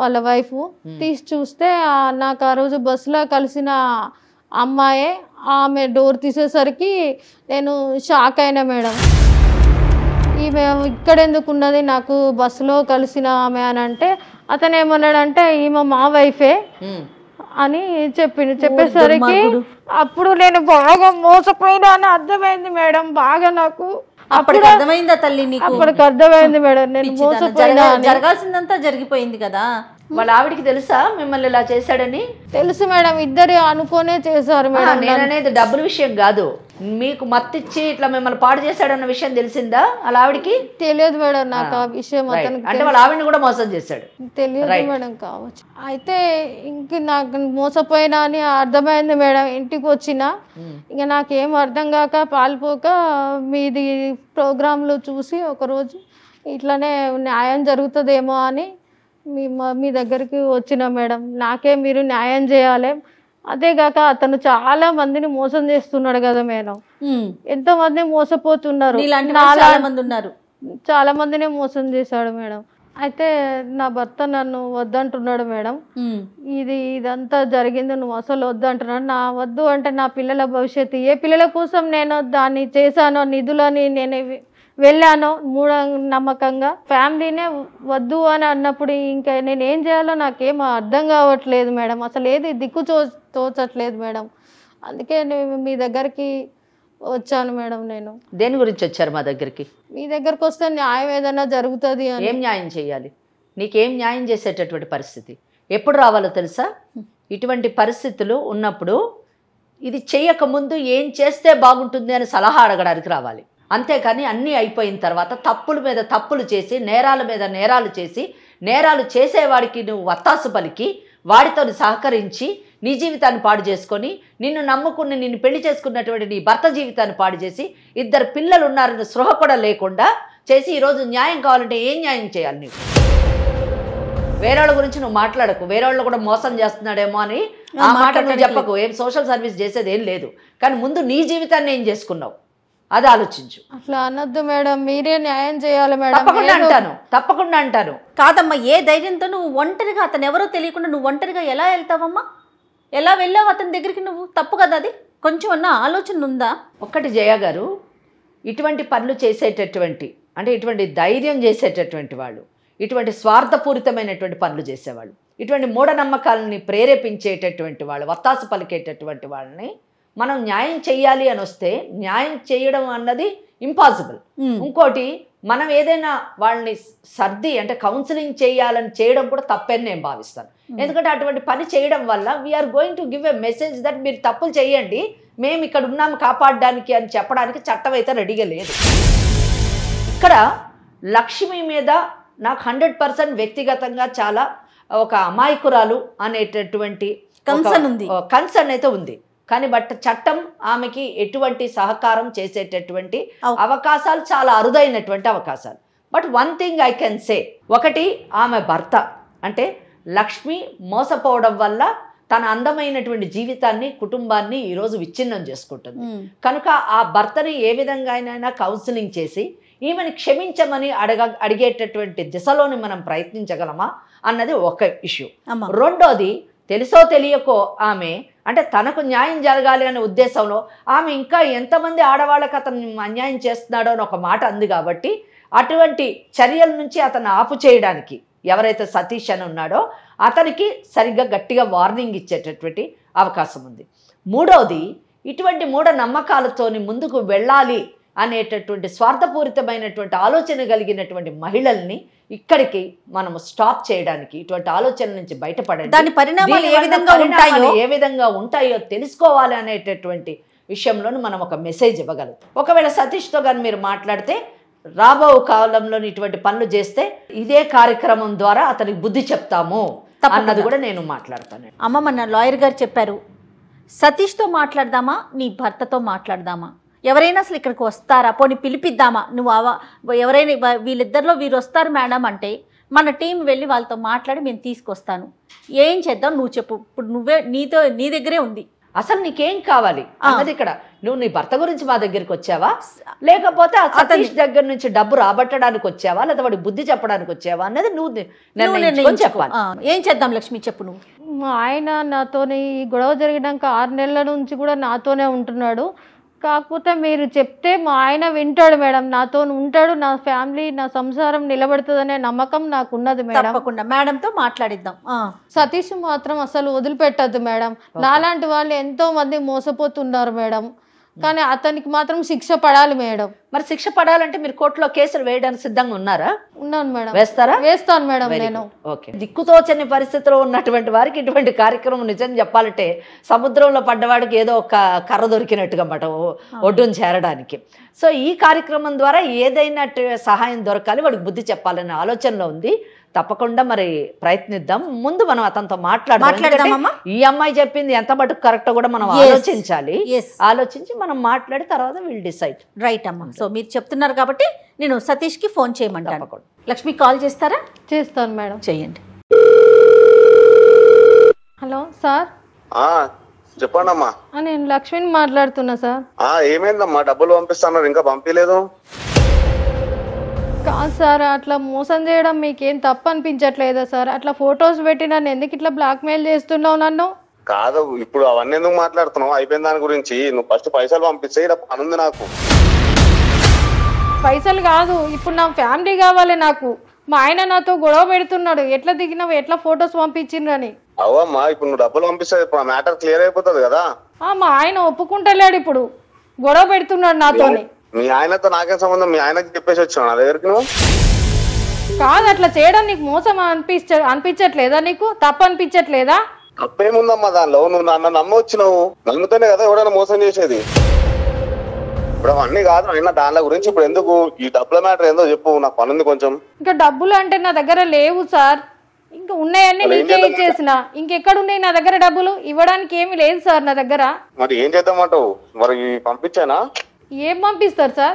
వాళ్ళ వైఫ్. తీసి చూస్తే నాకు ఆ రోజు బస్సులో కలిసిన అమ్మాయే. ఆమె డోర్ తీసేసరికి నేను షాక్ అయినా మేడం. ఈమె ఇక్కడ ఎందుకు ఉన్నది, నాకు బస్సులో కలిసిన ఆమె అని అంటే అతను ఏమన్నాడంటే ఈమె మా వైఫే అని చెప్పేసరికి అప్పుడు నేను బాగా మోసపోయినా అని అర్థమైంది మేడం. బాగా నాకు అప్పటికి అర్థమైందా తల్లి నీకు? అప్పటికి అర్థమైంది మేడం, నేను మోసపోయినా. జరగాల్సిందంతా జరిగిపోయింది కదా. వాళ్ళ ఆవిడికి తెలుసా మిమ్మల్ని ఇలా చేశాడని? తెలుసు మేడం, ఇద్దరు అనుకోనే చేశారు మేడం. నేననేది డబ్బుల విషయం కాదు, మీకు మత్తిచ్చి ఇట్లా మిమ్మల్ని పాడు చేశాడన్న విషయం తెలిసిందా వాళ్ళ ఆవిడికి? తెలియదు మేడం నాకు ఆ విషయం. అతనికి అంటే వాళ్ళ ఆవిడని కూడా మోసం చేశాడు? తెలియదు మేడం. కావచ్చు. అయితే ఇంక నాకు మోసపోయినా అని అర్థమైంది మేడం. ఇంటికి వచ్చిన ఇంకా నాకేం అర్థం కాక పాల్పోక మీది ప్రోగ్రాంలో చూసి ఒకరోజు ఇట్లానే న్యాయం జరుగుతుందేమో అని మీ దగ్గరికి వచ్చిన మేడం. నాకే మీరు న్యాయం చేయాలి. అదేగాక అతను చాలా మందిని మోసం చేస్తున్నాడు కదా మేడం. ఎంతో మంది మోసపోతున్నారు, చాలా మందిని మోసం చేశాడు మేడం. అయితే నా భర్త నన్ను వద్దంటున్నాడు మేడం. ఇదంతా జరిగింది, నువ్వు అసలు వద్దంటున్నాడు. నా వద్దు అంటే నా పిల్లల భవిష్యత్తు, ఏ పిల్లల కోసం నేను దాన్ని చేశానో, నిధులని నేను వెళ్ళాను నమ్మకంగా, ఫ్యామిలీనే వద్దు అని అన్నప్పుడు ఇంకా నేను ఏం చేయాలో నాకేం అర్థం కావట్లేదు మేడం. అసలు ఏది దిక్కు తోచట్లేదు మేడం. అందుకే నేను మీ దగ్గరికి వచ్చాను మేడం. నేను దేని గురించి వచ్చారు మా దగ్గరికి? మీ దగ్గరకు వస్తే న్యాయం ఏదైనా జరుగుతుంది అని. ఏం న్యాయం చేయాలి? నీకేం న్యాయం చేసేటటువంటి పరిస్థితి ఎప్పుడు రావాలో తెలుసా? ఇటువంటి పరిస్థితులు ఉన్నప్పుడు ఇది చేయకముందు ఏం చేస్తే బాగుంటుంది అని సలహా అడగడానికి రావాలి. అంతేకాని అన్నీ అయిపోయిన తర్వాత తప్పుల మీద తప్పులు చేసి, నేరాల మీద నేరాలు చేసి, నేరాలు చేసేవాడికి నువ్వు వత్తాసు పలికి, వాడితో సహకరించి నీ జీవితాన్ని పాడు చేసుకొని, నిన్ను నమ్ముకుని నిన్ను పెళ్లి చేసుకున్నటువంటి నీ భర్త జీవితాన్ని పాడు చేసి, 2 పిల్లలు ఉన్నారన్న స్పృహ కూడా లేకుండా చేసి ఈరోజు న్యాయం కావాలంటే ఏం న్యాయం చేయాలి? నీకు వేరేవాళ్ళ గురించి నువ్వు మాట్లాడకు, వేరేవాళ్ళు కూడా మోసం చేస్తున్నాడేమో అని ఆ మాట నువ్వు చెప్పకు. ఏం సోషల్ సర్వీస్ చేసేది ఏం లేదు, కానీ ముందు నీ జీవితాన్ని ఏం చేసుకున్నావు అది ఆలోచించు. అట్లా అనొద్దు మేడం, మీరే న్యాయం చేయాలి మేడం. తప్పకుండా అంటాను. కాదమ్మా, ఏ ధైర్యంతో నువ్వు ఒంటరిగా, అతను ఎవరో తెలియకుండా నువ్వు ఒంటరిగా ఎలా వెళ్తావమ్మా? ఎలా వెళ్ళావు అతని దగ్గరికి? నువ్వు తప్పు కదా అది. కొంచెం అన్న ఆలోచన ఉందా? ఒక్కటి జయ గారు, ఇటువంటి పనులు చేసేటటువంటి, అంటే ఇటువంటి ధైర్యం చేసేటటువంటి వాళ్ళు, ఇటువంటి స్వార్థపూరితమైనటువంటి పనులు చేసేవాళ్ళు, ఇటువంటి మూఢనమ్మకాలని ప్రేరేపించేటటువంటి వాళ్ళు, వత్తాసు పలికేటటువంటి వాళ్ళని మనం న్యాయం చేయాలి అని వస్తే న్యాయం చేయడం అన్నది ఇంపాసిబుల్. ఇంకోటి, మనం ఏదైనా వాళ్ళని సర్ది అంటే కౌన్సిలింగ్ చేయాలని చేయడం కూడా తప్పని నేను భావిస్తాను. ఎందుకంటే అటువంటి పని చేయడం వల్ల we're going to give a message that మీరు తప్పులు చేయండి, మేము ఇక్కడ ఉన్నాము కాపాడడానికి అని చెప్పడానికి చట్టం అయితే రెడీగా లేదు. ఇక్కడ లక్ష్మి మీద నాకు 100% వ్యక్తిగతంగా చాలా ఒక అమాయకురాలు అనేటటువంటి కన్సర్న్ అయితే ఉంది. కానీ చట్టం ఆమెకి ఎటువంటి సహకారం చేసేటటువంటి అవకాశాలు చాలా అరుదైనటువంటి అవకాశాలు. But 1 thing I can say, ఒకటి, ఆమె భర్త అంటే లక్ష్మి మోసపోవడం వల్ల తన అందమైనటువంటి జీవితాన్ని కుటుంబాన్ని ఈరోజు విచ్ఛిన్నం చేసుకుంటుంది. కనుక ఆ భర్తని ఏ విధంగా అయినా కౌన్సిలింగ్ చేసి ఈమెను క్షమించమని అడిగేటటువంటి దిశలోని మనం ప్రయత్నించగలమా అన్నది ఒక ఇష్యూ. రెండోది, తెలుసో తెలియకో ఆమె అంటే తనకు న్యాయం జరగాలి అనే ఉద్దేశంలో ఆమె ఇంకా ఎంతమంది ఆడవాళ్ళకి అతను అన్యాయం చేస్తున్నాడో అని ఒక మాట అంది. కాబట్టి అటువంటి చర్యల నుంచి అతను ఆపు చేయడానికి ఎవరైతే సతీష్ అని ఉన్నాడో అతనికి సరిగ్గా గట్టిగా వార్నింగ్ ఇచ్చేటటువంటి అవకాశం ఉంది. మూడవది, ఇటువంటి మూఢనమ్మకాలతోని ముందుకు వెళ్ళాలి అనేటటువంటి స్వార్థపూరితమైనటువంటి ఆలోచన కలిగినటువంటి మహిళల్ని ఇక్కడికి మనము స్టాప్ చేయడానికి, ఇటువంటి ఆలోచనల నుంచి బయటపడండి, దాని పరిణామాలు ఏ విధంగా ఉంటాయో తెలుసుకోవాలి అనేటటువంటి విషయంలోనూ మనం ఒక మెసేజ్ ఇవ్వగలం. ఒకవేళ సతీష్తో కానీ మీరు మాట్లాడితే రాబో కాలంలో ఇటువంటి పనులు చేస్తే ఇదే కార్యక్రమం ద్వారా అతనికి బుద్ధి చెప్తాము అన్నది కూడా నేను మాట్లాడతాను. అమ్మ, మన లాయర్ గారు చెప్పారు, సతీష్తో మాట్లాడదామా నీ భర్తతో మాట్లాడదామా, ఎవరైనా అసలు ఇక్కడికి వస్తారా, పోనీ పిలిపిద్దామా, నువ్వు ఎవరైనా వీళ్ళిద్దరిలో వీరు వస్తారు మేడం అంటే మన టీం వెళ్ళి వాళ్ళతో మాట్లాడి మేము తీసుకొస్తాను, ఏం చేద్దాం నువ్వు చెప్పు, ఇప్పుడు నీ దగ్గరే ఉంది, అసలు నీకేం కావాలి అన్నది. ఇక్కడ నువ్వు నీ భర్త గురించి మా దగ్గరికి వచ్చావా, లేకపోతే సతీష్ దగ్గర నుంచి డబ్బు రాబట్టడానికి వచ్చావా, లేదా వాడి బుద్ధి చెప్పడానికి వచ్చావా అన్నది నువ్వు చెప్పాలి. ఏం చేద్దాం లక్ష్మి, చెప్పు నువ్వు. ఆయన నాతోని గొడవ జరిగినాక 6 నెలల నుంచి కూడా నాతోనే ఉంటున్నాడు. కాకపోతే మీరు చెప్తే మా ఆయన వింటాడు మేడం, నాతో ఉంటాడు, నా ఫ్యామిలీ నా సంసారం నిలబడుతుందనే నమ్మకం నాకు ఉన్నది మేడం. తప్పకుండా మేడంతో మాట్లాడిద్దాం. సతీష్ మాత్రం అసలు వదిలిపెట్టద్దు మేడం. నాలాంటి వాళ్ళు ఎంతో మంది మోసపోతున్నారు మేడం, కానీ అతనికి మాత్రం శిక్ష పడాలి మేడం. మరి శిక్ష పడాలంటే మీరు కోర్టులో కేసులు వేయడానికి సిద్ధంగా ఉన్నారా? ఉన్నాను మేడం. వేస్తారా? వేస్తాను మేడం నేను. ఓకే. దిక్కుతోచని పరిస్థితిలో ఉన్నటువంటి వారికి ఇటువంటి కార్యక్రమం నిజం చెప్పాలంటే సముద్రంలో పడ్డవాడికి ఏదో ఒక కర్ర దొరికినట్టుగా మాట ఒడ్డును చేరడానికి. సో ఈ కార్యక్రమం ద్వారా ఏదైనా సహాయం దొరకాలి, వాడికి బుద్ధి చెప్పాలనే ఆలోచనలో ఉంది. తప్పకుండా మరి ప్రయత్నిద్దాం. ముందు మనం అతనితో మాట్లాడదాం. ఈ అమ్మాయి చెప్పింది ఎంత మటుకు కరెక్ట్ కూడా మనం ఆలోచించాలి. ఆలోచించి మనం మాట్లాడి తర్వాత విల్ డిసైడ్. రైట్ అమ్మా. సో మీరు చెప్తున్నారు కాబట్టి నేను సతీష్కి ఫోన్ చేయమంటాను. లక్ష్మి కాల్ చేస్తారా? చేస్తాను మేడం. చెయ్యండి. Hello sir. చెప్పండి అమ్మా. నేను లక్ష్మిని మాట్లాడుతున్నా సార్. ఏమైందమ్మా, డబ్బులు పంపిస్తాను ఇంకా పంపించలేదు? కాదు సార్, అట్లా మోసం చేయడం మీకేం తప్పు అనిపించట్లేదా సార్? అట్లా ఫొటోస్ పెట్టి నన్ను ఎందుకు ఇట్లా బ్లాక్ మెయిల్ చేస్తున్నావు నన్ను? కాదు, ఇప్పుడు అవన్నీ ఎందుకు మాట్లాడుతున్నావు? అయిపోయిన దాని గురించి నువ్వు ఫస్ట్ పైసలు పంపిస్తే ఇక్కడ పని ఉంది నాకు. పైసలు కాదు, ఇప్పుడు నా ఫ్యామిలీ కావాలి నాకు. మా ఆయన నాతో గొడవ పెడుతున్నాడు, ఎట్లా దిగినావు, ఎట్లా ఫొటోస్ పంపించిండ్రని. అవమ్మా, ఇప్పుడు నువ్వు డబ్బులు పంపిస్తే ఇప్పుడు మ్యాటర్ క్లియర్ అయిపోతుంది కదా. మా ఆయన ఒప్పుకుంటలేడు, ఇప్పుడు గొడవ పెడుతున్నాడు నాతోని. మీ ఆయనతో నాకేం సంబంధం? మీ ఆయనకి చెప్పేసి వచ్చావు నా దగ్గరికి నువ్వు? కాదు, అట్లా చేయడం నీకు మోసం అనిపించట్లేదా? నీకు తప్పు అనిపించట్లేదా? తప్పేముందమ్మా దానిలో? నువ్వు నన్ను నమ్మొచ్చినావు, నమ్ముతూనే కదా ఎవడైనా మోసం చేసేది. ఇప్పుడు అవన్నీ కాదు అయినా దానిల గురించి ఇప్పుడు ఎందుకు? ఈ డబ్బుల మ్యాటర్ ఏందో చెప్పు, నాకు పనుంది కొంచెం. ఇంకా డబ్బులు అంటే నా దగ్గర లేవు సార్, ఇంకా ఉన్నాయన్నీ నీకే ఇచ్చేసిన. ఇంకెక్కడ ఉన్నాయి నా దగ్గర డబ్బులు? ఇవ్వడానికి ఏమి లేదు సార్ నా దగ్గర. మరి ఏం చేద్దామంటావు? మరి పంపించానా? ఏం పంపిస్తారు సార్?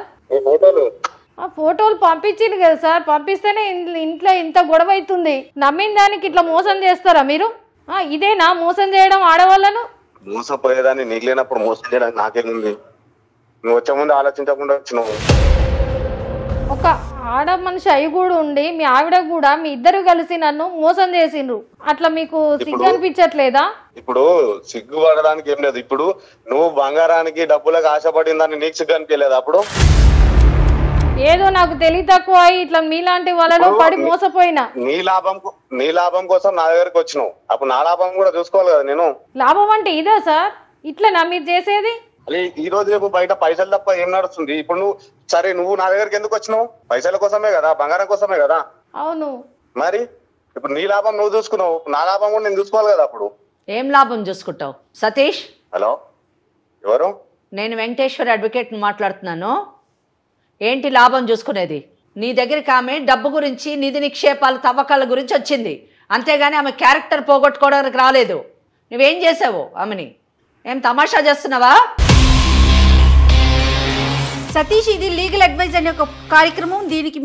ఫోటోలు పంపించింది కదా సార్, పంపిస్తేనే ఇంట్లో ఇంత గొడవ అవుతుంది. నమ్మిన దానికి ఇట్లా మోసం చేస్తారా మీరు? ఇదేనా మోసం చేయడం ఆడవాళ్ళను? మోసపోయేదాన్ని నీకు లేనప్పుడు మోసం చేయడానికి నాకేముంది? నువ్వు వచ్చే ముందు ఆలోచించకుండా వచ్చినావు. ఒక ఆడ మనిషి అయి కూడా ఉండి మీ ఆవిడ కూడా మీ ఇద్దరు కలిసి నన్ను మోసం చేసిండ్రు. అట్లా మీకు సిగ్గు అనిపించట్లేదా? ఇప్పుడు సిగ్గు పడడానికి ఏం లేదు. ఇప్పుడు నువ్వు బంగారానికి డబ్బులకు ఆశపడిందని నీకు సిగ్గు అనిపించలేదు? అప్పుడు ఏదో నాకు తెలివి తక్కువ ఇట్లా మీలాంటి వాళ్ళలో పడి మోసపోయినా. నీ లాభం కోసం నా దగ్గరకు వచ్చినావు, అప్పుడు నా లాభం కూడా చూసుకోవాలి కదా. నేను లాభం అంటే ఇదే సార్, ఇట్లా మీరు చేసేది? ఈ రోజు రేపు బయట పైసలు తప్ప ఏం నడుస్తుంది? ఇప్పుడు నువ్వు నా దగ్గరికి ఎందుకు వచ్చినావు? పైసల కోసమే కదా, బంగారం కోసమే కదా. అవును. మరి ఇప్పుడు నీ లాభం నువ్వు చూసుకున్నావు, నా లాభం కూడా నేను చూసుకోవాలి కదా. అప్పుడు ఏం లాభం చూసుకుంటావు? సతీష్. హలో, ఎవరు? నేను వెంకటేశ్వర అడ్వకేట్ మాట్లాడుతున్నాను. ఏంటి లాభం చూసుకునేది? నీ దగ్గరికి ఆమె డబ్బు గురించి, నిధి నిక్షేపాలు, తవ్వకాల గురించి వచ్చింది, అంతేగాని ఆమె క్యారెక్టర్ పోగొట్టుకోవడానికి రాలేదు. నువ్వేం చేసావు? ఆమెని ఏం తమాషా చేస్తున్నావా? సతీష్, ఇది లీగల్ అడ్వైజ్ అనే ఒక కార్యక్రమం. దీనికి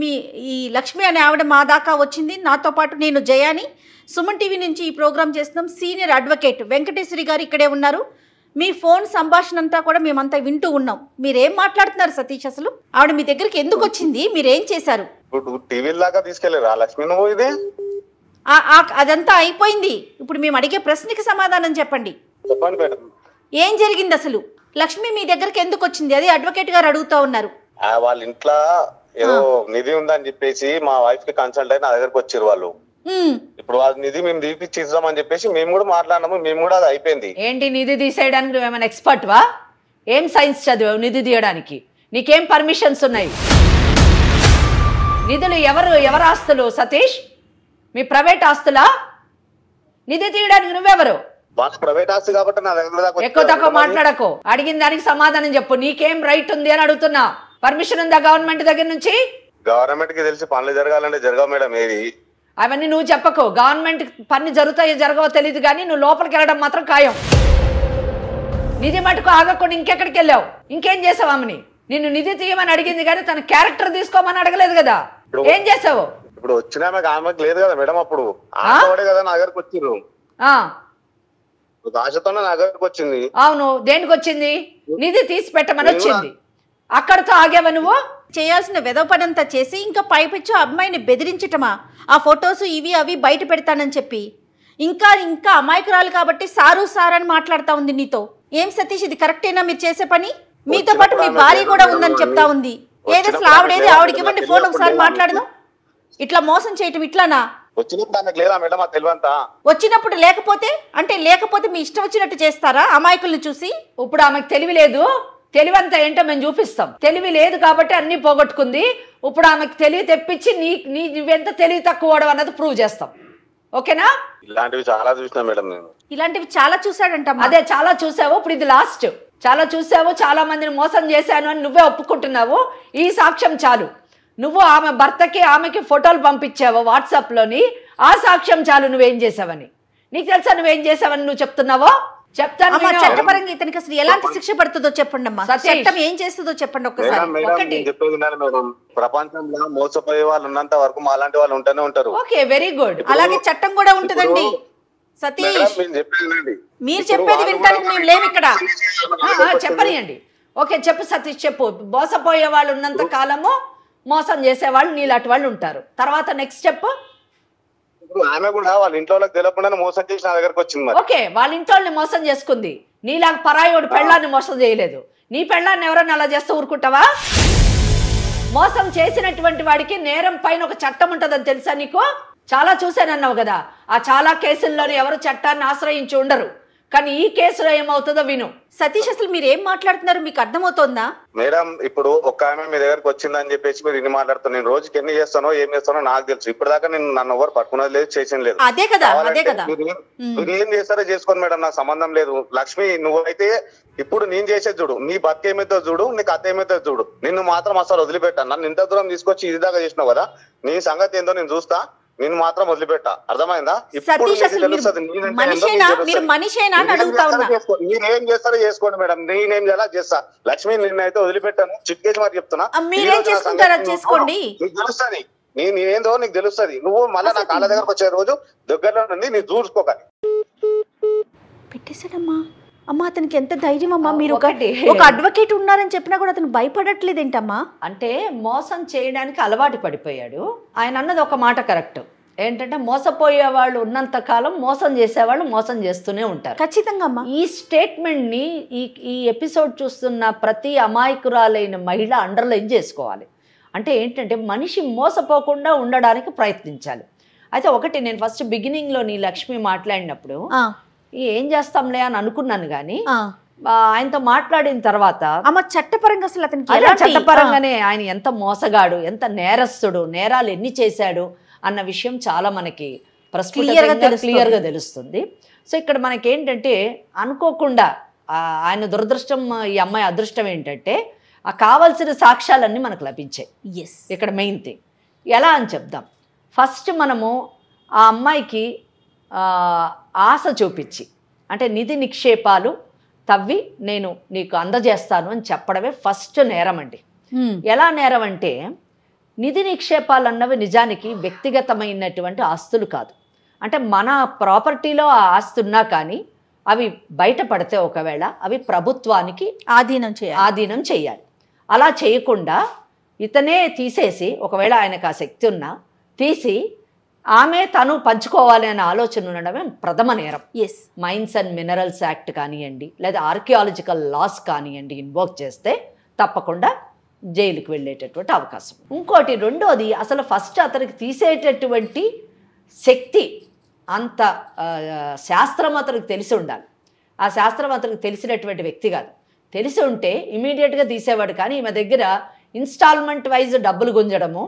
ఈ లక్ష్మి అనే ఆవిడ మా దాకా వచ్చింది. నాతో పాటు నేను జయాని సుమన్ టీవీ నుంచి ఈ ప్రోగ్రామ్ చేస్తున్నాం. సీనియర్ అడ్వకేట్ వెంకటేశ్వరి గారు ఇక్కడే ఉన్నారు. మీ ఫోన్ సంభాషణ అంతా కూడా మేమంతా వింటూ ఉన్నాం. మీరేం మాట్లాడుతున్నారు సతీష్? అసలు ఆవిడ మీ దగ్గరికి ఎందుకు వచ్చింది? మీరేం చేశారు? టీవీ లాగా తీసుకెళ్లారా లక్ష్మి నువ్వు? ఇది అదంతా అయిపోయింది. ఇప్పుడు మేము అడిగే ప్రశ్నకి సమాధానం చెప్పండి. చెప్పండి మేడం, ఏం జరిగింది అసలు? లక్ష్మి మీ దగ్గరికి ఎందుకు వచ్చింది? అది అడ్వకేట్ గారు అడుగుతా ఉన్నారు. వాళ్ళ ఇంట్లో ఏదో నిధి ఉందని చెప్పేసి మా వైఫ్ కి కన్సల్ట్ అయి నా దగ్గరకు వచ్చారు వాళ్ళు. ఇప్పుడు వాళ్ళ నిధి మేము తీపిచ్చి ఇద్దామని చెప్పేసి మేము కూడా మాట్లాడినాము. మేము కూడా అది అయిపోయింది. ఏంటి నిధి తీసేయడానికి నువ్వేమైనా ఎక్స్పర్ట్ వా? ఏం సైన్స్ చదివావు నిధి తీయడానికి? నీకేం పర్మిషన్స్ ఉన్నాయి? నిధులు ఎవరు ఆస్తులు సతీష్? మీ ప్రైవేట్ ఆస్తులా? నిధి తీయడానికి నువ్వెవరు? వాళ్ళ ప్రైవేట్ ఆస్తి కాబట్టి నా దగ్గర ఎక్కువ తక్కువ మాట్లాడకు. అడిగిన దానికి సమాధానం చెప్పు. నీకేం రైట్ ఉంది అని అడుగుతున్నా. పర్మిషన్ ఉందా గవర్నమెంట్ దగ్గర నుంచి? గవర్నమెంట్ కి తెలిసి పనులు జరగాలంటే జరగవు మేడం. ఏది అవన్నీ నువ్వు చెప్పకు. గవర్నమెంట్ పని జరుగుతాయో జరగవో తెలియదు కానీ నువ్వు లోపలికి వెళ్ళడం మాత్రం ఖాయం. నిధి మటుకు ఆగకుండా ఇంకెక్కడికి వెళ్ళావు? ఇంకేం చేసావు ఆమెని? నిన్ను నిధి తీయమని అడిగింది కానీ తన క్యారెక్టర్ తీసుకోమని అడగలేదు కదా. ఏం చేసావు? ఇప్పుడు వచ్చిన ఆమెకు లేదు కదా మేడం. అప్పుడు ఆడే కదా నా దగ్గరకు వచ్చిర్రు. ఆశతోనే నా దగ్గరకు వచ్చింది. అవును, దేనికి వచ్చింది? నిధి తీసి పెట్టమని వచ్చింది. అక్కడితో ఆగావా నువ్వు? చేయాల్సిన వెదవపనంతా చేసి ఇంకా పైపెచ్చు అమ్మాయిని బెదిరించటమా? ఆ ఫొటోస్ ఇవి అవి బయట పెడతానని చెప్పి ఇంకా అమాయకురాలు కాబట్టి సారు అని మాట్లాడుతా ఉంది నీతో. ఏం సతీష్, ఇది కరెక్టేనా మీరు చేసే పని? మీతో పాటు మీ భార్య కూడా ఉందని చెప్తా ఉంది. ఏదసలు ఆవిడేది? ఆవిడకి ఇవ్వండి ఫోన్, ఒకసారి మాట్లాడదాం. ఇట్లా మోసం చేయటం ఇట్లానా? వచ్చినప్పుడు లేకపోతే మీ ఇష్టం వచ్చినట్టు చేస్తారా అమాయకుల్ని చూసి? ఇప్పుడు ఆమెకు తెలివి లేదు. తెలివంతా ఏంటో మేము చూపిస్తాం. తెలివి లేదు కాబట్టి అన్ని పోగొట్టుకుంది. ఇప్పుడు ఆమెకు తెలివి తెప్పించి నువ్వెంత తెలివి తక్కువ అన్నది ప్రూవ్ చేస్తాం. ఓకేనా? ఇలాంటివి చాలా చూసినా మేడం నేను. ఇలాంటివి చాలా చూసాడంట. అదే చాలా చూసావు. ఇప్పుడు ఇది లాస్ట్. చాలా చూసావు, చాలా మందిని మోసం చేశాను అని నువ్వే ఒప్పుకుంటున్నావు. ఈ సాక్ష్యం చాలు. నువ్వు ఆమె భర్తకి ఆమెకి ఫోటోలు పంపించావు వాట్సాప్లోని. ఆ సాక్ష్యం చాలు నువ్వేం చేసావని. నీకు తెలుసా నువ్వేం చేసావని నువ్వు చెప్తున్నావో? చెప్తాను. చట్టపరంగా ఇతనికి అసలు ఎలాంటి శిక్ష పడుతుందో చెప్పండి అమ్మా. చట్టం ఏం చేస్తుందో చెప్పండి ఒక్కసారి. చెప్పేది మేడం, ప్రపంచంలో మోసపోయే వాళ్ళు ఉన్నంత వరకు మా లాంటి వాళ్ళు ఉంటూనే ఉంటారు. Okay, very good. అలాగే చట్టం కూడా ఉంటుందండి సతీష్. మీరు చెప్పేది వింటానికి మేము లేము ఇక్కడ. చెప్పనియండి. ఓకే, చెప్పు సతీష్, చెప్పు. మోసపోయే వాళ్ళు ఉన్నంత కాలము మోసం చేసేవాళ్ళు నీలాంటి వాళ్ళు ఉంటారు. తర్వాత నెక్స్ట్ చెప్పు. ఆమె కూడా వాళ్ళ ఇంట్లో తెలియకుండా మోసం చేసి నా దగ్గరకు వచ్చింది. ఓకే, వాళ్ళ ఇంట్లో మోసం చేసుకుంది. నీలాగా పరాయోడు పెళ్ళాన్ని మోసం చేయలేదు. నీ పెళ్ళాన్ని ఎవరన్నా అలా చేస్తూ ఊరుకుంటావా? మోసం చేసినటువంటి వాడికి నేరం పైన ఒక చట్టం ఉంటుందని తెలుసా నీకు? చాలా చూశానన్నావు కదా. ఆ చాలా కేసుల్లోనే ఎవరు చట్టాన్ని ఆశ్రయించి ఉండరు. కానీ ఈ కేసులో ఏమవుతుందో విను. సతీష్, అసలు మీరు ఏం మాట్లాడుతున్నారు మీకు అర్థమవుతోందా? మేడం, ఇప్పుడు ఒక ఆమె మీ దగ్గరకు వచ్చిందని చెప్పేసి మీరు ఇన్ని మాట్లాడుతాను. నేను రోజుకి ఎన్ని చేస్తానో ఏం చేస్తానో నాకు తెలుసు. ఇప్పటిదాకా నేను నన్ను ఎవరు పట్టుకున్నది లేదు, చేసిన లేదు. అదే కదా. మీరు ఏం చేస్తారో చేసుకోండి మేడం, నాకు సంబంధం లేదు. లక్ష్మి, నువ్వైతే ఇప్పుడు నేను చేసేది చూడు. నీ బతుకు ఏమైతే చూడు, నీ కథ ఏమైతే చూడు. నిన్ను మాత్రం అసలు వదిలిపెట్టాను. నన్ను ఇంత దూరం తీసుకొచ్చి ఇది దాకా చేసినావు కదా. నీ సంగతి ఏందో నేను చూస్తా. నేను మాత్రం వదిలిపెట్టా. అర్థమైందా? మీరేం చేస్తారో చేసుకోండి మేడం. నేనేం చేయాలా చేస్తా. లక్ష్మి, నిన్నైతే వదిలిపెట్టాను. చిట్కేసి మరి చెప్తున్నా. చేసుకోండి. నీకు తెలుస్తుంది నేనేందో, నీకు తెలుస్తుంది. నువ్వు మళ్ళీ నా కాళ్ళ దగ్గరకు వచ్చే రోజు దగ్గరలో నుండి నీ చూసుకోవాలి. పెట్టేశాడమ్మా. అమ్మా, అతనికి ఎంత ధైర్యం అమ్మా. మీరు ఒక అడ్వకేట్ ఉన్నారని చెప్పినా కూడా అతను భయపడట్లేదు ఏంటమ్మా? అంటే మోసం చేయడానికి అలవాటు పడిపోయాడు. ఆయన అన్నది ఒక మాట కరెక్ట్. ఏంటంటే మోసపోయే వాళ్ళు ఉన్నంత కాలం మోసం చేసేవాళ్ళు మోసం చేస్తూనే ఉంటారు. ఖచ్చితంగా అమ్మా. ఈ స్టేట్మెంట్ని ఈ ఎపిసోడ్ చూస్తున్న ప్రతి అమాయకురాలైన మహిళ అండర్లైన్ చేసుకోవాలి. అంటే ఏంటంటే మనిషి మోసపోకుండా ఉండడానికి ప్రయత్నించాలి. అయితే ఒకటి, నేను ఫస్ట్ బిగినింగ్లో నీ లక్ష్మి మాట్లాడినప్పుడు ఏం చేస్తాంలే అని అనుకున్నాను. కానీ ఆయనతో మాట్లాడిన తర్వాత చట్టపరంగా అసలు అతనికి చట్టపరంగానే ఆయన ఎంత మోసగాడు, ఎంత నేరస్తుడు, నేరాలు ఎన్ని చేశాడు అన్న విషయం చాలా మనకి క్లియర్గా తెలుస్తుంది. సో ఇక్కడ మనకి ఏంటంటే అనుకోకుండా ఆయన దురదృష్టం, ఈ అమ్మాయి అదృష్టం ఏంటంటే ఆ కావాల్సిన సాక్ష్యాలన్నీ మనకు లభించాయి. ఇక్కడ మెయిన్ థింగ్ ఎలా అని చెప్దాం. ఫస్ట్ మనము ఆ అమ్మాయికి ఆశ చూపించి, అంటే నిధి నిక్షేపాలు తవ్వి నేను నీకు అందజేస్తాను అని చెప్పడమే ఫస్ట్ నేరం అండి. ఎలా నేరం అంటే నిధి నిక్షేపాలు అన్నవి నిజానికి వ్యక్తిగతమైనటువంటి ఆస్తులు కాదు. అంటే మన ప్రాపర్టీలో ఆ ఆస్తి ఉన్నా కానీ అవి బయటపడితే ఒకవేళ అవి ప్రభుత్వానికి ఆధీనం చేయాలి. అలా చేయకుండా ఇతనే తీసేసి, ఒకవేళ ఆయనకు ఆ శక్తి ఉన్నా తీసి ఆమె తను పంచుకోవాలి అనే ఆలోచన ఉండడమే ప్రథమ నేరం. మైన్స్ అండ్ మినరల్స్ యాక్ట్ కానివ్వండి, లేదా ఆర్కియాలజికల్ లాస్ కానివ్వండి ఇన్వోక్ చేస్తే తప్పకుండా జైలుకి వెళ్ళేటటువంటి అవకాశం. ఇంకోటి రెండోది, అసలు ఫస్ట్ అతనికి తీసేటటువంటి శక్తి అంత శాస్త్రం అతనికి తెలిసి ఉండాలి. ఆ శాస్త్రం అతనికి తెలిసినటువంటి వ్యక్తి కాదు. తెలిసి ఉంటే ఇమీడియట్గా తీసేవాడు. కానీ ఈమె దగ్గర ఇన్స్టాల్మెంట్ వైజ్ డబ్బులు గుంజడము,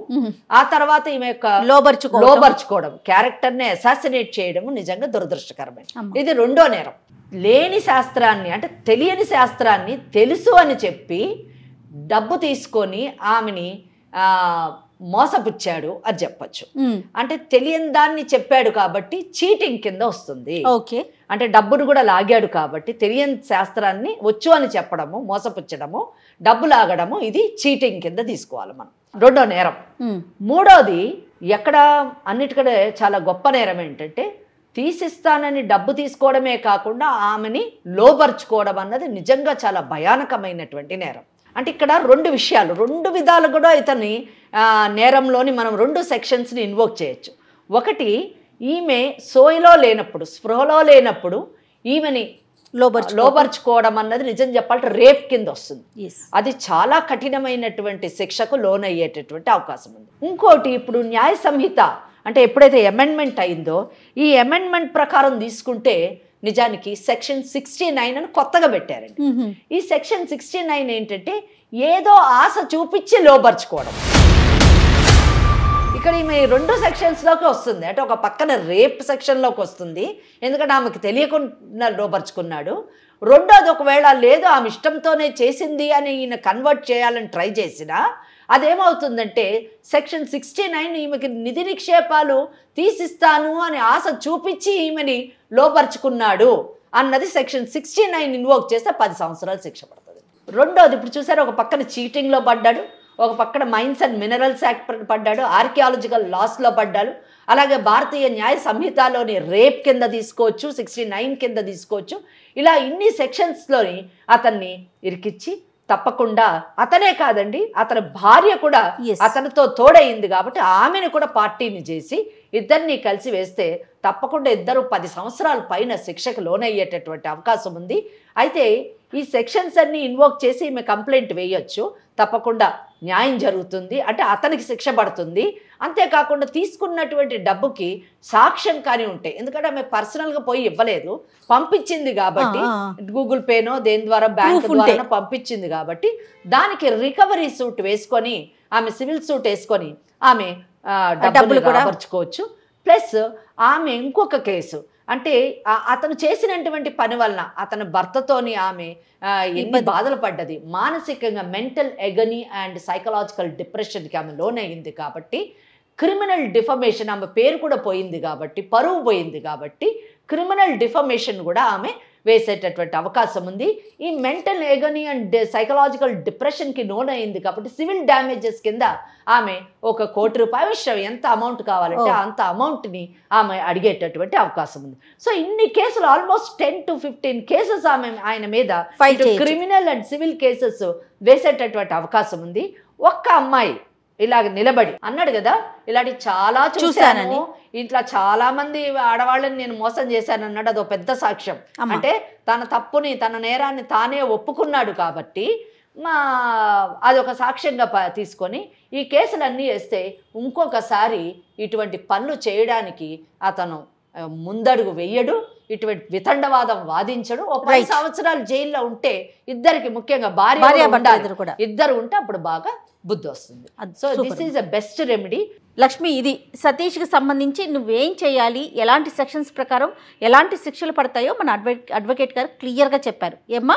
ఆ తర్వాత ఈమె యొక్క లోబర్చుకోవడం, క్యారెక్టర్ని అసాసినేట్ చేయడము నిజంగా దురదృష్టకరమైన. ఇది రెండో నేరం. లేని శాస్త్రాన్ని, అంటే తెలియని శాస్త్రాన్ని తెలుసు అని చెప్పి డబ్బు తీసుకొని ఆమెని మోసపుచ్చాడు అని చెప్పచ్చు. అంటే తెలియని దాన్ని చెప్పాడు కాబట్టి చీటింగ్ కింద వస్తుంది. అంటే డబ్బును కూడా లాగాడు కాబట్టి తెలియని శాస్త్రాన్ని వచ్చు అని చెప్పడము, మోసపుచ్చడము, డబ్బు లాగడము, ఇది చీటింగ్ కింద తీసుకోవాలి మనం. రెండో నేరం. మూడోది ఎక్కడ అన్నిటికంటే చాలా గొప్ప నేరం ఏంటంటే తీసిస్తానని డబ్బు తీసుకోవడమే కాకుండా ఆమెని లోబర్చుకోవడం అన్నది నిజంగా చాలా భయానకమైనటువంటి నేరం. అంటే ఇక్కడ రెండు విషయాలు, రెండు విధాలు కూడా ఇతని నేరంలోని మనం రెండు సెక్షన్స్ని ఇన్వోక్ చేయొచ్చు. ఒకటి, ఈమె సోయిలో లేనప్పుడు, స్పృహలో లేనప్పుడు ఈమెని లోబర్చుకోవడం అన్నది నిజం చెప్పాలంటే రేప్ కింద వస్తుంది. అది చాలా కఠినమైనటువంటి శిక్షకు లోనయ్యేటటువంటి అవకాశం ఉంది. ఇంకోటి, ఇప్పుడు న్యాయ సంహిత అంటే ఎప్పుడైతే అమెండ్మెంట్ అయిందో ఈ అమెండ్మెంట్ ప్రకారం తీసుకుంటే నిజానికి సెక్షన్ 69 అని కొత్తగా పెట్టారండి. ఈ సెక్షన్ 69 ఏంటంటే ఏదో ఆశ చూపించి లోబర్చుకోవడం. ఇక్కడ ఈమె రెండు సెక్షన్స్లోకి వస్తుంది. అంటే ఒక పక్కన రేప్ సెక్షన్లోకి వస్తుంది, ఎందుకంటే ఆమెకు తెలియకుండా లోబర్చుకున్నాడు. రెండోది, ఒకవేళ లేదు ఆమె ఇష్టంతోనే చేసింది అని ఈయన కన్వర్ట్ చేయాలని ట్రై చేసినా అదేమవుతుందంటే సెక్షన్ 69 ఈమెకి నిధి నిక్షేపాలు తీసిస్తాను అని ఆశ చూపించి ఈమెని లోపరుచుకున్నాడు అన్నది సెక్షన్ 69 ఇన్వోక్ చేస్తే 10 సంవత్సరాలు శిక్ష పడుతుంది. రెండోది, ఇప్పుడు చూసారు, ఒక పక్కన చీటింగ్లో పడ్డాడు, ఒక పక్కన మైన్స్ అండ్ మినరల్స్ యాక్ట్ పడ్డాడు, ఆర్కియాలజికల్ లాస్లో పడ్డాడు, అలాగే భారతీయ న్యాయ సంహితలోని రేప్ కింద తీసుకోవచ్చు, 69 కింద తీసుకోవచ్చు. ఇలా ఇన్ని సెక్షన్స్లోని అతన్ని ఇరికిచ్చి తప్పకుండా అతనే కాదండి అతని భార్య కూడా అతనితో తోడైంది కాబట్టి ఆమెను కూడా పార్టీని చేసి ఇద్దరిని కలిసి వేస్తే తప్పకుండా ఇద్దరు 10 సంవత్సరాల పైన శిక్షకు లోనయ్యేటటువంటి అవకాశం ఉంది. అయితే ఈ సెక్షన్స్ అన్ని ఇన్వోక్ చేసి ఈమె కంప్లైంట్ వేయొచ్చు, తప్పకుండా న్యాయం జరుగుతుంది, అంటే అతనికి శిక్ష పడుతుంది. అంతేకాకుండా తీసుకున్నటువంటి డబ్బుకి సాక్ష్యం కానీ ఉంటాయి, ఎందుకంటే ఆమె పర్సనల్గా పోయి ఇవ్వలేదు, పంపించింది కాబట్టి గూగుల్ పేనో దేని ద్వారా బ్యాంక్ ద్వారా పంపించింది కాబట్టి దానికి రికవరీ సూట్ వేసుకొని ఆమె సివిల్ సూట్ వేసుకొని ఆమె డబ్బులు కూడా పరుచుకోవచ్చు. ప్లస్ ఆమె ఇంకొక కేసు, అంటే అతను చేసినటువంటి పని వలన అతని భర్తతోని ఆమె ఎన్ని బాధలు పడ్డది, మానసికంగా మెంటల్ ఎగనీ అండ్ సైకలాజికల్ డిప్రెషన్కి ఆమె లోనయ్యింది కాబట్టి క్రిమినల్ డిఫమేషన్, ఆమె పేరు కూడా పోయింది కాబట్టి, పరువు పోయింది కాబట్టి క్రిమినల్ డిఫమేషన్ కూడా ఆమె వేసేటటువంటి అవకాశం ఉంది. ఈ మెంటల్ ఎగనీ అండ్ సైకలాజికల్ డిప్రెషన్కి లోనయ్యింది కాబట్టి సివిల్ డ్యామేజెస్ కింద ఆమె ఒక ₹1,00,00,000 విషయం ఎంత అమౌంట్ కావాలంటే అంత అమౌంట్ని ఆమె అడిగేటటువంటి అవకాశం ఉంది. సో ఇన్ని కేసులు ఆల్మోస్ట్ 10 to 15 కేసెస్ ఆయన మీద క్రిమినల్ అండ్ సివిల్ కేసెస్ వేసేటటువంటి అవకాశం ఉంది. ఒక్క అమ్మాయి ఇలాగ నిలబడి అన్నాడు కదా, ఇలాంటి చాలా చూశానని, ఇట్లా చాలా మంది ఆడవాళ్ళని నేను మోసం చేశాను అన్నాడు, అదో పెద్ద సాక్ష్యం. అంటే తన తప్పుని తన నేరాన్ని తానే ఒప్పుకున్నాడు కాబట్టి అదొక సాక్ష్యంగా తీసుకొని ఈ కేసులన్నీ వేస్తే ఇంకొకసారి ఇటువంటి పనులు చేయడానికి అతను ముందడుగు వెయ్యడు, ఇటువంటి వితండవాదం వాదించడు. ఒక 10 సంవత్సరాలు జైల్లో ఉంటే ఇద్దరికి, ముఖ్యంగా భార్య ఇద్దరు ఉంటే అప్పుడు బాగా బుద్ధి వస్తుంది. So this is the best remedy. Lakshmi, ఇది సతీష్కి సంబంధించి నువ్వేం చేయాలి, ఎలాంటి సెక్షన్స్ ప్రకారం ఎలాంటి శిక్షలు పడతాయో మన అడ్వకేట్ గారు క్లియర్గా చెప్పారు. ఏమ్మా,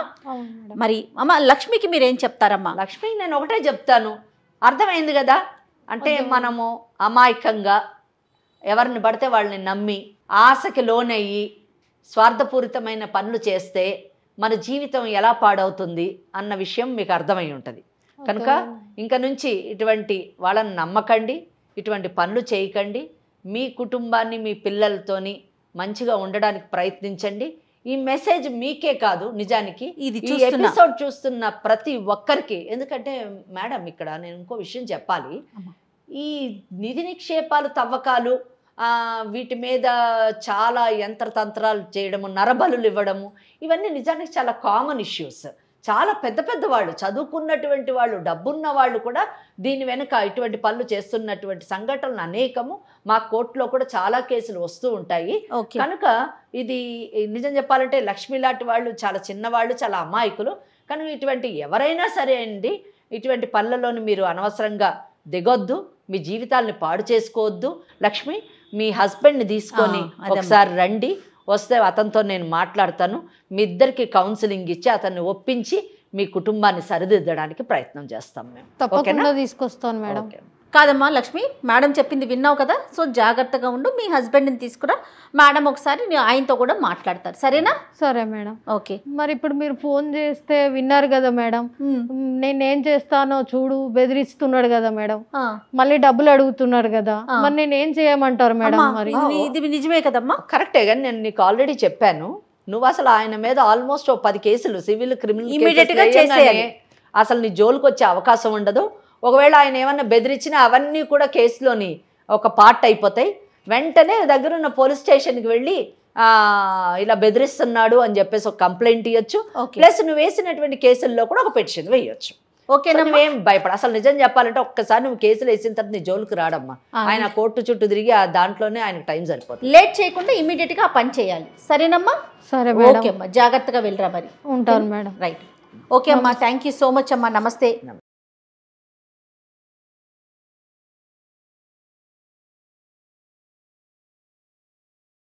మరి అమ్మ లక్ష్మికి మీరేం చెప్తారమ్మా? లక్ష్మికి నేను ఒకటే చెప్తాను, అర్థమైంది కదా, అంటే మనము అమాయకంగా ఎవరిని పడితే వాళ్ళని నమ్మి ఆశకి లోనయ్యి స్వార్థపూరితమైన పనులు చేస్తే మన జీవితం ఎలా పాడవుతుంది అన్న విషయం మీకు అర్థమై ఉంటుంది. కనుక ఇంక నుంచి ఇటువంటి వాళ్ళని నమ్మకండి, ఇటువంటి పనులు చేయకండి. మీ కుటుంబాన్ని మీ పిల్లలతోని మంచిగా ఉండడానికి ప్రయత్నించండి. ఈ మెసేజ్ మీకే కాదు, నిజానికి ఇది ఈ ఎపిసోడ్ చూస్తున్న ప్రతి ఒక్కరికి. ఎందుకంటే మేడం ఇక్కడ నేను ఇంకో విషయం చెప్పాలి. ఈ నిధి నిక్షేపాలు తవ్వకాలు వీటి మీద చాలా యంత్రతంత్రాలు చేయడము, నరబలులు ఇవ్వడము, ఇవన్నీ నిజానికి చాలా కామన్ ఇష్యూస్. చాలా పెద్ద పెద్ద వాళ్ళు, చదువుకున్నటువంటి వాళ్ళు, డబ్బున్న వాళ్ళు కూడా దీని వెనుక ఇటువంటి పనులు చేస్తున్నటువంటి సంఘటనలు అనేకము మా కోర్టులో కూడా చాలా కేసులు వస్తూ ఉంటాయి. కనుక ఇది నిజం చెప్పాలంటే లక్ష్మి లాంటి వాళ్ళు చాలా చిన్నవాళ్ళు, చాలా అమాయకులు. కనుక ఇటువంటి ఎవరైనా సరే అండి, ఇటువంటి పనులలోని మీరు అనవసరంగా దిగొద్దు, మీ జీవితాలని పాడు చేసుకోవద్దు. లక్ష్మి, మీ హస్బెండ్ని తీసుకొని ఒకసారి రండి, వస్తే అతనితో నేను మాట్లాడతాను. మీ ఇద్దరికి కౌన్సిలింగ్ ఇచ్చి అతన్ని ఒప్పించి మీ కుటుంబాన్ని సరిదిద్దడానికి ప్రయత్నం చేస్తాం మేము. తప్పకుండా తీసుకొస్తాను మేడం. కాదమ్మా లక్ష్మి, మేడం చెప్పింది విన్నావు కదా, సో జాగ్రత్తగా ఉండు. మీ హస్బెండ్ని తీసుకురా, మేడం ఒకసారి ఆయనతో కూడా మాట్లాడతారు, సరేనా? సరే మేడం. ఓకే. మరి ఇప్పుడు మీరు ఫోన్ చేస్తే విన్నారు కదా మేడం, నేనేం చేస్తానో చూడు, బెదిరిస్తున్నాడు కదా మేడం, మళ్ళీ డబ్బులు అడుగుతున్నాడు కదా, మరి నేనేం చేయమంటారు మేడం? మరి ఇది నిజమే కదమ్మా? కరెక్టే, కానీ నేను నీకు ఆల్రెడీ చెప్పాను, నువ్వు అసలు ఆయన మీద ఆల్మోస్ట్ 10 కేసులు సివిల్ క్రిమినల్ ఇమీడియట్గా చేసేయాలి. అసలు నీ జోలికి వచ్చే అవకాశం ఉండదు. ఒకవేళ ఆయన ఏమన్నా బెదిరించినా అవన్నీ కూడా కేసులోని ఒక పార్ట్ అయిపోతాయి. వెంటనే దగ్గరున్న పోలీస్ స్టేషన్కి వెళ్ళి ఇలా బెదిరిస్తున్నాడు అని చెప్పేసి ఒక కంప్లైంట్ ఇవ్వచ్చు. ప్లస్ నువ్వు వేసినటువంటి కేసుల్లో కూడా ఒక పిటిషన్ వేయొచ్చు. ఓకేనా? నువ్వేం భయపడ. అసలు నిజం చెప్పాలంటే ఒక్కసారి నువ్వు కేసులు వేసిన తర్వాత నీ జోలికి రాడమ్మా. ఆయన కోర్టు చుట్టూ తిరిగి దాంట్లోనే ఆయనకు టైం సరిపోతుంది. లేట్ చేయకుండా ఇమీడియట్ గా ఆ పని చేయాలి, సరేనమ్మా? సరే ఓకే అమ్మా, జాగ్రత్తగా వెళ్ళరా మరి. ఉంటాను మేడం. రైట్. ఓకే అమ్మా, థ్యాంక్ యూ సో మచ్ అమ్మా. నమస్తే.